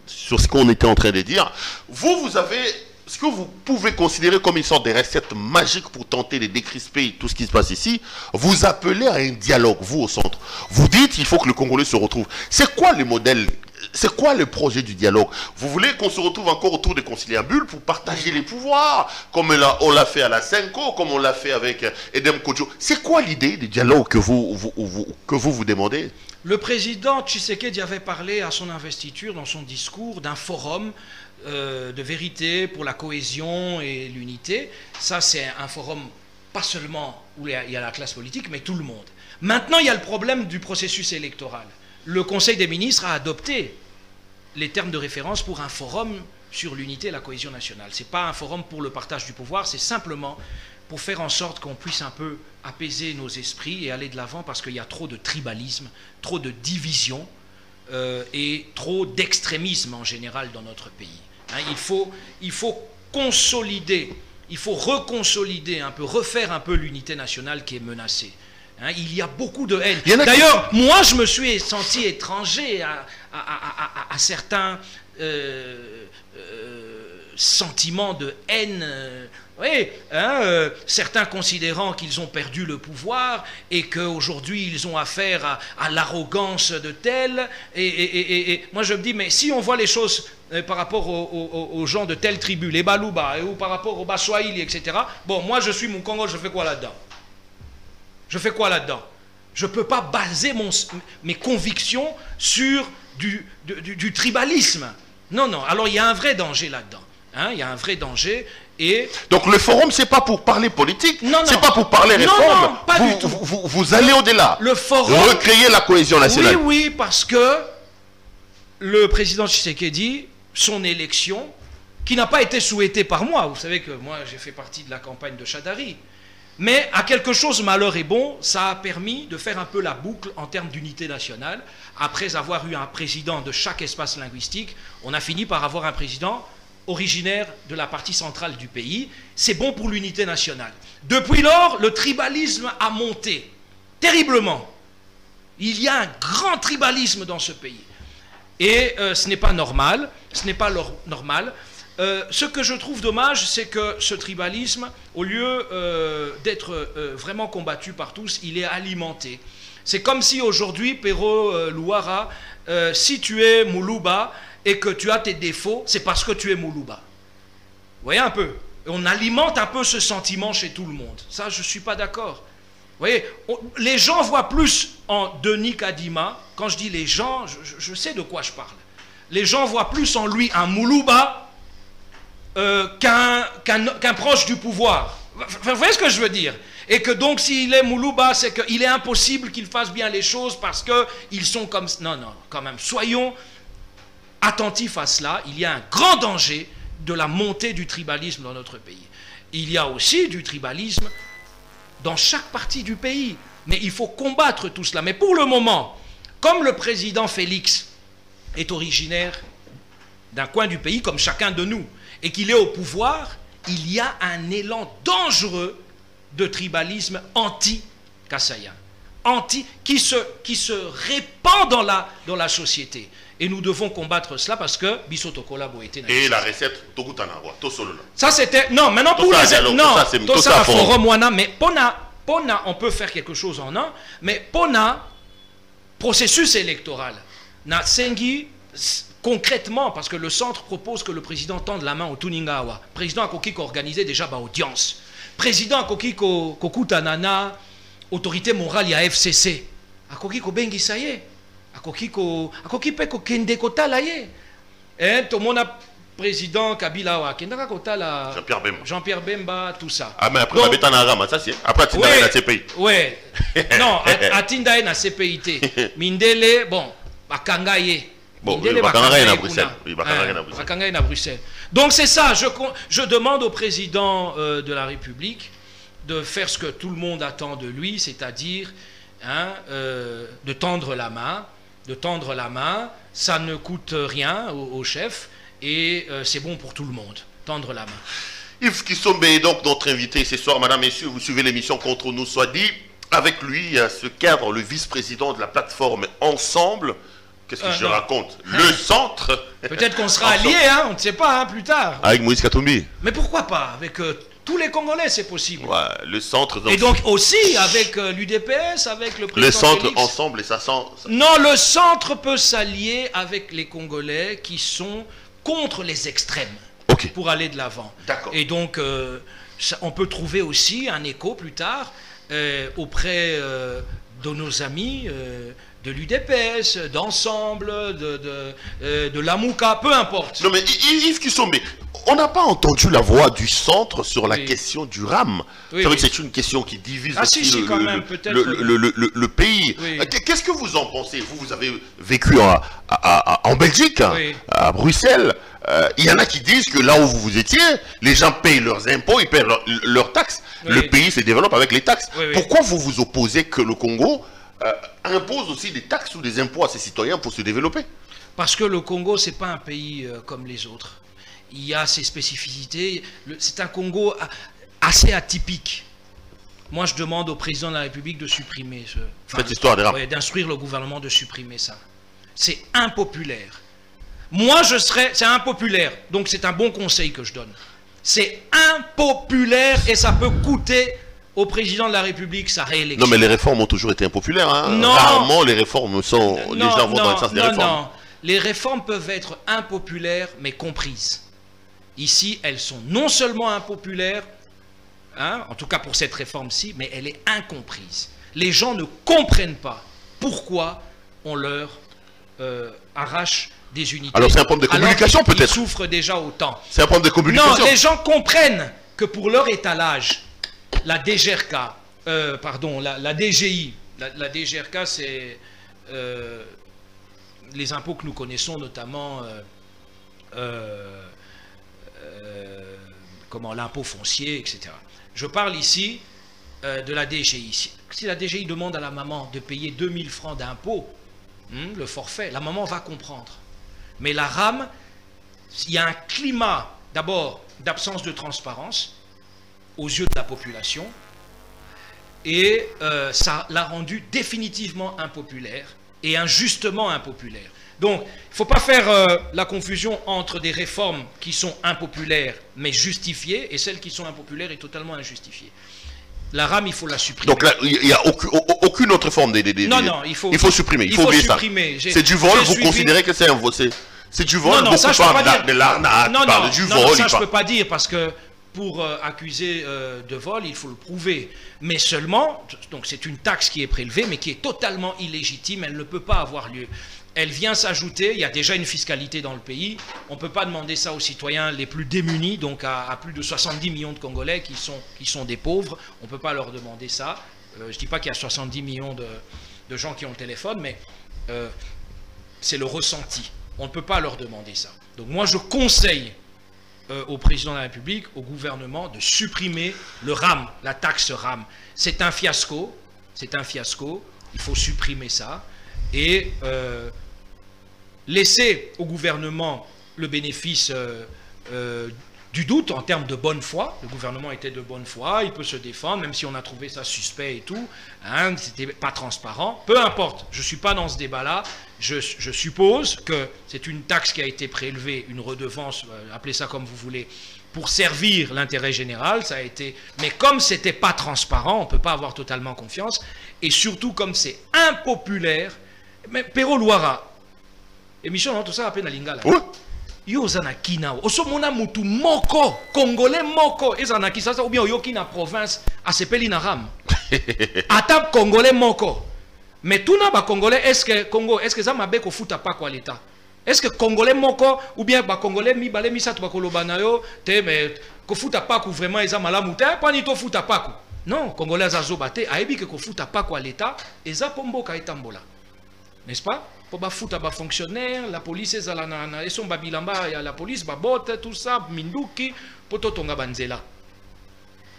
sur ce qu'on était en train de dire. Vous avez ce que vous pouvez considérer comme une sorte de recette magique pour tenter de décrisper tout ce qui se passe ici. Vous appelez à un dialogue, vous au centre. Vous dites il faut que le Congolais se retrouve. C'est quoi le modèle? C'est quoi le projet du dialogue? Vous voulez qu'on se retrouve encore autour de conciliabules pour partager les pouvoirs, comme on l'a fait à la Senko, comme on l'a fait avec Edem Kodjo? C'est quoi l'idée du dialogue que vous demandez? Le président Tshisekedi avait parlé à son investiture, dans son discours, d'un forum de vérité pour la cohésion et l'unité. Ça, c'est un forum pas seulement où il y a la classe politique, mais tout le monde. Maintenant, il y a le problème du processus électoral. Le Conseil des ministres a adopté les termes de référence pour un forum sur l'unité et la cohésion nationale. Ce n'est pas un forum pour le partage du pouvoir, c'est simplement pour faire en sorte qu'on puisse un peu apaiser nos esprits et aller de l'avant, parce qu'il y a trop de tribalisme, trop de division et trop d'extrémisme en général dans notre pays. Hein, il faut consolider, il faut reconsolider un peu, refaire un peu l'unité nationale qui est menacée. Hein, il y a beaucoup de haine. D'ailleurs, moi, je me suis senti étranger à certains sentiments de haine. Oui, hein, certains considérant qu'ils ont perdu le pouvoir et qu'aujourd'hui ils ont affaire à l'arrogance de tels. Et moi je me dis, mais si on voit les choses par rapport aux gens de telle tribu, les Baluba, ou par rapport aux Baswahili, etc. Bon, moi je suis mon Congo, je fais quoi là-dedans? Je fais quoi là-dedans? Je ne peux pas baser mes convictions sur du tribalisme. Non, non. Alors il y a un vrai danger là-dedans. Hein, il y a un vrai danger. Et... Donc le forum, c'est pas pour parler politique, c'est pas pour parler réforme. Non, pas du tout. Vous allez au-delà. Le forum... Recréer la cohésion nationale. Oui, oui, parce que le président Tshisekedi, son élection, qui n'a pas été souhaitée par moi, vous savez que moi j'ai fait partie de la campagne de Chadari, mais à quelque chose, malheur est bon, ça a permis de faire un peu la boucle en termes d'unité nationale. Après avoir eu un président de chaque espace linguistique, on a fini par avoir un président originaire de la partie centrale du pays. C'est bon pour l'unité nationale. Depuis lors, le tribalisme a monté terriblement. Il y a un grand tribalisme dans ce pays. Et ce n'est pas normal. Ce n'est pas normal. Ce que je trouve dommage, c'est que ce tribalisme, au lieu d'être vraiment combattu par tous, il est alimenté. C'est comme si aujourd'hui, Pero Louara, si tu es Moulouba et que tu as tes défauts, c'est parce que tu es Moulouba. Vous voyez un peu? On alimente un peu ce sentiment chez tout le monde. Ça, je ne suis pas d'accord. Vous voyez, les gens voient plus en Denis Kadima. Quand je dis les gens, je sais de quoi je parle. Les gens voient plus en lui un Moulouba qu'un proche du pouvoir. Vous voyez ce que je veux dire? Et que donc s'il est Moulouba, c'est qu'il est impossible qu'il fasse bien les choses parce qu'ils sont comme... Non, non, quand même, soyons attentifs à cela. Il y a un grand danger de la montée du tribalisme dans notre pays. Il y a aussi du tribalisme dans chaque partie du pays. Mais il faut combattre tout cela. Mais pour le moment, comme le président Félix est originaire d'un coin du pays, comme chacun de nous, et qu'il est au pouvoir, il y a un élan dangereux de tribalisme anti-Kassaïen, qui se répand dans la société. Et nous devons combattre cela parce que Bissotokola Boété. Et la recette, ça c'était... Non, maintenant pour les... Non, tout ça, forum wana, mais Pona, on peut faire quelque chose en un, mais Pona, processus électoral, na sengi... Concrètement, parce que le centre propose que le président tende la main au Tuningawa. Président Akoki organisé déjà par audience. Président Akoki Kokutanana, autorité morale ya FCC. Akoki Bengi ça y est. Akoki pe kende kotala ye. Et tout le monde a président Kabila wa kendaka kotala Jean-Pierre Bemba, tout ça. Ah mais après on va Arama, ça c'est après tu dans la CPI. Ouais. Non, atinda na CPIT. Mindele bon, bakanga ye. Bon, à Bruxelles. Bruxelles. Donc c'est ça, je demande au président de la République de faire ce que tout le monde attend de lui, c'est-à-dire de tendre la main. Ça ne coûte rien au chef et c'est bon pour tout le monde, tendre la main. Yves Kissombe est donc notre invité ce soir. Madame, messieurs, vous suivez l'émission Contre nous soit dit. Avec lui, ce cadre, le vice-président de la plateforme Ensemble, Qu'est-ce que je raconte? Le centre. Peut-être qu'on sera alliés, hein, on ne sait pas, hein, plus tard. Avec Moïse Katumbi. Mais pourquoi pas? Avec tous les Congolais, c'est possible. Ouais, le centre. Et donc aussi avec l'UDPS, avec le président. Le centre Félix. ensemble et ça sent. Non, le centre peut s'allier avec les Congolais qui sont contre les extrêmes. Ok. Pour aller de l'avant. D'accord. Et donc, on peut trouver aussi un écho plus tard auprès de nos amis de l'UDPS, d'Ensemble, de l'Amouka, peu importe. Non mais Yves Kissombe, on n'a pas entendu la voix du centre sur la Oui. question du RAM. Oui, C'est vrai oui. que c'est une question qui divise Ah, aussi si, quand même, peut-être. le pays. Oui. Qu'est-ce que vous en pensez? Vous avez vécu en Belgique, Oui. à Bruxelles. Il y en a qui disent que là où vous étiez, les gens payent leurs impôts, ils payent leurs taxes. Oui. Le pays se développe avec les taxes. Oui, oui. Pourquoi vous vous opposez que le Congo impose aussi des taxes ou des impôts à ses citoyens pour se développer? Parce que le Congo, c'est pas un pays comme les autres. Il y a ses spécificités. C'est un Congo assez atypique. Moi, je demande au président de la République de supprimer Cette histoire des RAM. ouais, d'instruire le gouvernement de supprimer ça. C'est impopulaire. Moi, c'est impopulaire. Donc, c'est un bon conseil que je donne. C'est impopulaire et ça peut coûter au président de la République sa réélection. Non, mais les réformes ont toujours été impopulaires. Hein. Non. Rarement les réformes sont. Les gens vont dans le sens des réformes. Non. Les réformes peuvent être impopulaires, mais comprises. Ici, elles sont non seulement impopulaires, hein, en tout cas pour cette réforme-ci, mais elle est incomprise. Les gens ne comprennent pas pourquoi on leur arrache des unités. Alors c'est un problème de communication peut-être. Ils souffrent déjà autant. C'est un problème de communication. Non, les gens comprennent que pour leur étalage, la DGRK, la DGI, la DGRK c'est les impôts que nous connaissons notamment l'impôt foncier, etc. Je parle ici de la DGI. Si la DGI demande à la maman de payer 2000 francs d'impôt, le forfait, la maman va comprendre. Mais la RAM, il y a un climat d'abord d'absence de transparence aux yeux de la population et ça l'a rendu définitivement impopulaire et injustement impopulaire. Donc, il ne faut pas faire la confusion entre des réformes qui sont impopulaires mais justifiées et celles qui sont impopulaires et totalement injustifiées. La RAM, il faut la supprimer. Donc là, il n'y a aucune autre forme Non, il faut supprimer. Il faut oublier ça. C'est du vol, vous considérez que c'est un vol. C'est du vol, beaucoup parlent de l'arnaque, parlent du vol. Ça, je ne peux pas dire parce que pour accuser de vol, il faut le prouver. Mais seulement, donc c'est une taxe qui est prélevée, mais qui est totalement illégitime, elle ne peut pas avoir lieu. Elle vient s'ajouter, il y a déjà une fiscalité dans le pays, on ne peut pas demander ça aux citoyens les plus démunis, donc à plus de 70 millions de Congolais qui sont des pauvres, on ne peut pas leur demander ça. Je ne dis pas qu'il y a 70 millions de gens qui ont le téléphone, mais c'est le ressenti. On ne peut pas leur demander ça. Donc moi je conseille au président de la République, au gouvernement, de supprimer le RAM, la taxe RAM. C'est un fiasco, il faut supprimer ça et laisser au gouvernement le bénéfice du doute en termes de bonne foi. Le gouvernement était de bonne foi, il peut se défendre, même si on a trouvé ça suspect et tout, hein, c'était pas transparent. Peu importe, je ne suis pas dans ce débat-là. Je suppose que c'est une taxe qui a été prélevée, une redevance, appelez ça comme vous voulez, pour servir l'intérêt général, ça a été... Mais comme ce n'était pas transparent, on ne peut pas avoir totalement confiance, et surtout comme c'est impopulaire, mais Pero Luara, émission, non, tout ça, appelle na lingala. Oui. Yo zanaki na osomona mutu moko congolais moko ezanaki sasa ou bien oyoki na province asepeli na RAM atap congolais moko mais tout na ba congolais est-ce que ça mabe ko futa pas quoi l'état est-ce que congolais moko ou bien ba congolais mi balé mi satu ba koloba na yo te mais ko futa pas ko vraiment eza malamu te pas ni to futa pas ko non congolais azo baté ayebi que ko futa pas quoi l'état eza pomboka etambola n'est-ce pas? Pour bafuta ba fonctionnaire, la police ezalana, et son babilamba, la police babote, tout ça, minduki, poto tonga banzela.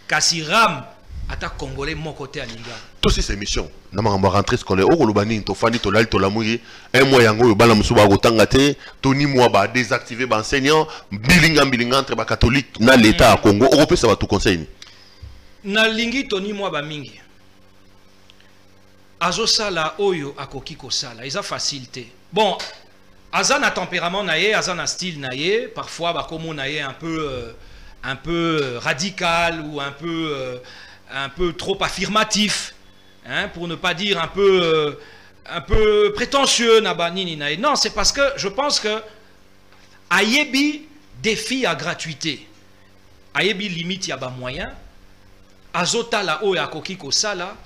Kasi RAM, ata congolais mon côté à l'Inga. Tout ces émissions, nama ngamba rentrée scolaire, o kolobani to fani to lal to lamuyi, un mois yango yo bala musuba gotangate, toni moi ba désactiver ba enseignant, bilinga entre ba catholique na l'état à Congo, européen ça va tout conseiller. Na lingi toni moi ba mingi. Azosala oyo akoki kosala eza facilité Bon, Azan a tempérament naïe, Azan a style naïe, parfois bah, comme on naïe un peu radical ou un peu trop affirmatif, hein, pour ne pas dire un peu prétentieux. Non, c'est parce que je pense que Ayebi défie à gratuité. Ayebi limite yaba moyen. Azota la o ya kokiko sala.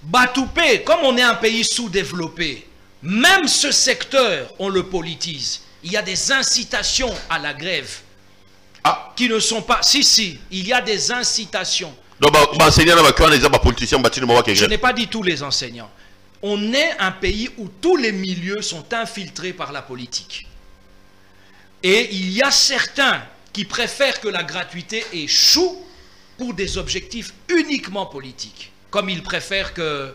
Batoupé, comme on est un pays sous-développé, même ce secteur, on le politise. Il y a des incitations à la grève qui ne sont pas... Si, il y a des incitations. Donc, je n'ai pas dit tous les enseignants. On est un pays où tous les milieux sont infiltrés par la politique. Et il y a certains qui préfèrent que la gratuité échoue pour des objectifs uniquement politiques. Comme ils préfèrent que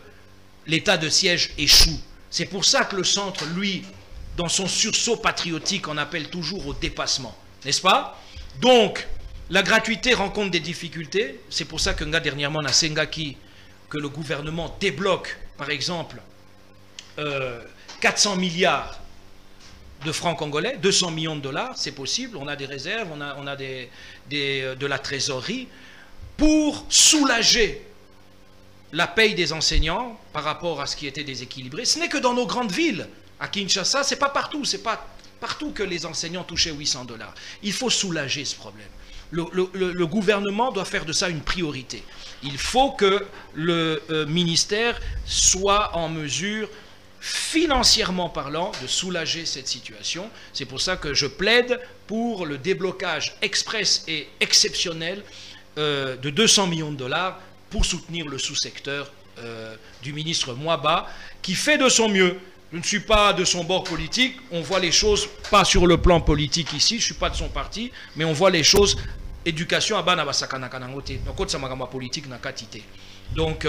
l'état de siège échoue. C'est pour ça que le centre, lui, dans son sursaut patriotique, on appelle toujours au dépassement. N'est-ce pas? Donc, la gratuité rencontre des difficultés. C'est pour ça que dernièrement, on a Sengaki, que le gouvernement débloque, par exemple, 400 milliards de francs congolais, 200 millions de dollars, c'est possible. On a des réserves, on a de la trésorerie pour soulager la paye des enseignants par rapport à ce qui était déséquilibré. Ce n'est que dans nos grandes villes. À Kinshasa, c'est pas partout. C'est pas partout que les enseignants touchaient 800 dollars. Il faut soulager ce problème. Le gouvernement doit faire de ça une priorité. Il faut que le ministère soit en mesure, financièrement parlant, de soulager cette situation. C'est pour ça que je plaide pour le déblocage express et exceptionnel de 200 millions de dollars pour soutenir le sous-secteur du ministre Mouaba, qui fait de son mieux. Je ne suis pas de son bord politique, on voit les choses, pas sur le plan politique ici, je ne suis pas de son parti, mais on voit les choses, éducation à Banabasakana Kanangote, donc politique n'a qu'à titer. Donc,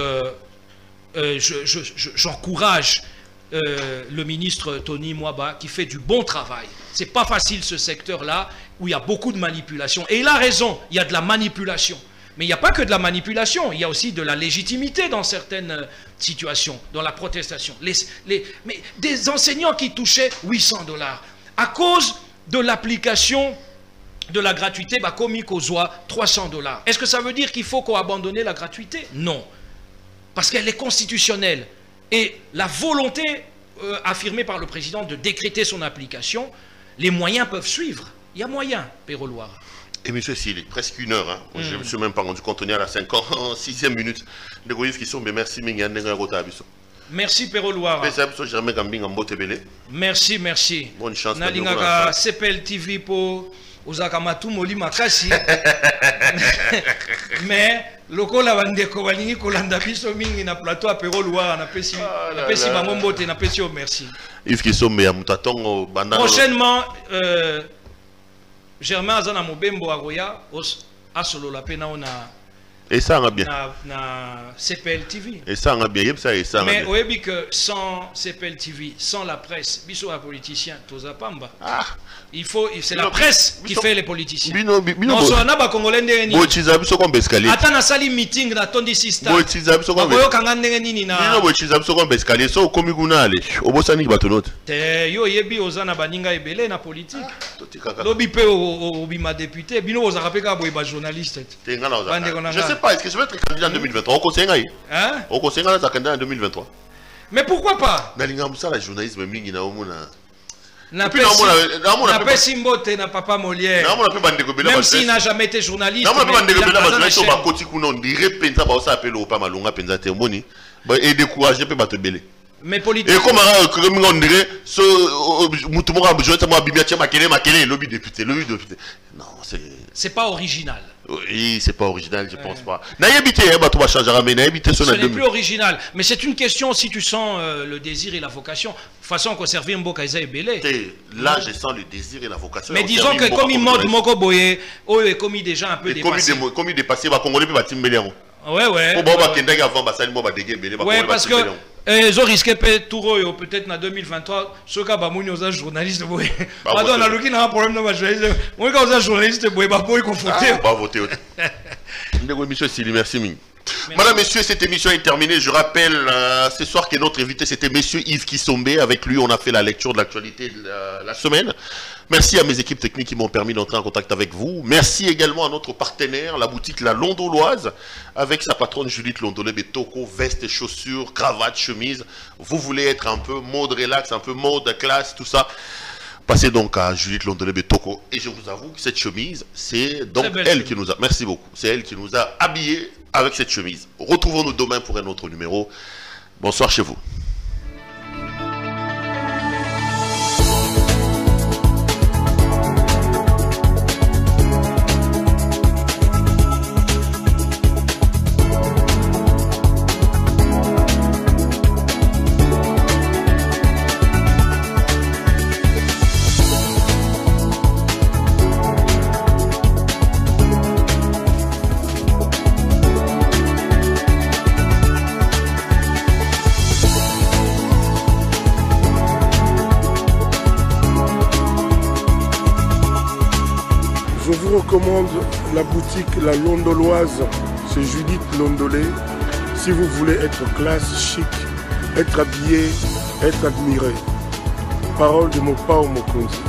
j'encourage le ministre Tony Mouaba qui fait du bon travail. C'est pas facile ce secteur-là où il y a beaucoup de manipulation. Et il a raison, il y a de la manipulation. Mais il n'y a pas que de la manipulation, il y a aussi de la légitimité dans certaines situations, dans la protestation. Mais des enseignants qui touchaient 800 dollars à cause de l'application de la gratuité, commis qu'aux 300 dollars. Est-ce que ça veut dire qu'il faut qu'on abandonne la gratuité? Non. Parce qu'elle est constitutionnelle. Et la volonté affirmée par le président de décréter son application, les moyens peuvent suivre. Il y a moyen, Péro Loire. Et monsieur, s'il est presque 1 heure, hein. Je ne me suis même pas rendu compte, on est à la 6e minute. Merci, merci, Péro Loire. Merci, merci. Bonne chance. Nalingaka CPL TV pour Ozakamatu Moli Makasi. Mais, lokola bandeko balingi kolanda biso mingi na plateau à Péro Loire, na pesi bamombote, na pesi au merci. Prochainement, Germain Azana Mobembo Agoya asolo la pena on a et ça va bien na CPL TV et ça va bien mais on dit que sans CPL TV, sans la presse, biso a politicien toza pamba. Il faut, c'est la presse qui fait les politiciens. Non, so na ba congolais ndeni. Bochiza biso kombe escalier. Ata na sali meeting na tondi sister. Bochiza biso kombe. Boyo kanga ndenge nini na. Bino bochiza biso kombe escalier so komi kuna ale. Obosani bato note. Te yo yebi ozana baninga ebele na politique. Lobi pe obima député, bino ozaka pe ka boye ba journaliste. Je sais pas, est-ce que je vais être candidat en 2023 au conseil ngaï? Hein? Au conseil ngaï, candidat en 2023. Mais pourquoi pas? Nalinga musa la journalisme mingi na omuna. N'a pas Simbote, n'a pas Molière. Même s'il n'a jamais été journaliste. Mais politique. Et comme on dirait, non, c'est pas original. Oui, c'est pas original, je pense pas. Ce n'est plus original, mais c'est une question si tu sens le désir et la vocation. De toute façon, qu'on serve Mboka Isa et Belé. Là, je sens le désir et la vocation. Mais disons que comme il mode Moko Boye, est commis déjà un peu dépassé. Comme il dépassé, va Congolais peut bâtir Belé. Ouais. Ouais, parce que ils ont risqué peut-être en 2023. Ce cas, ils ont journaliste. Pardon, on a un problème dans ma journaliste. On a un journaliste, ils ont voté. Merci. Merci. Madame, messieurs, cette émission est terminée. Je rappelle ce soir que notre invité, c'était monsieur Yves Kisombe. Avec lui, on a fait la lecture de l'actualité de la semaine. Merci à mes équipes techniques qui m'ont permis d'entrer en contact avec vous. Merci également à notre partenaire, la boutique La Londoloise, avec sa patronne Judith Londolé, Betoko, veste, chaussures, cravate, chemise. Vous voulez être un peu mode relax, un peu mode classe, tout ça. Passez donc à Judith Londolé Betoko. Et je vous avoue que cette chemise, c'est donc elle qui nous a... Merci beaucoup. C'est elle qui nous a habillés avec cette chemise. Retrouvons-nous demain pour un autre numéro. Bonsoir chez vous. Je vous recommande la boutique La Londoloise, c'est Judith Londolé. Si vous voulez être classe, chic, être habillé, être admiré. Parole de mon Pao Mokonzi.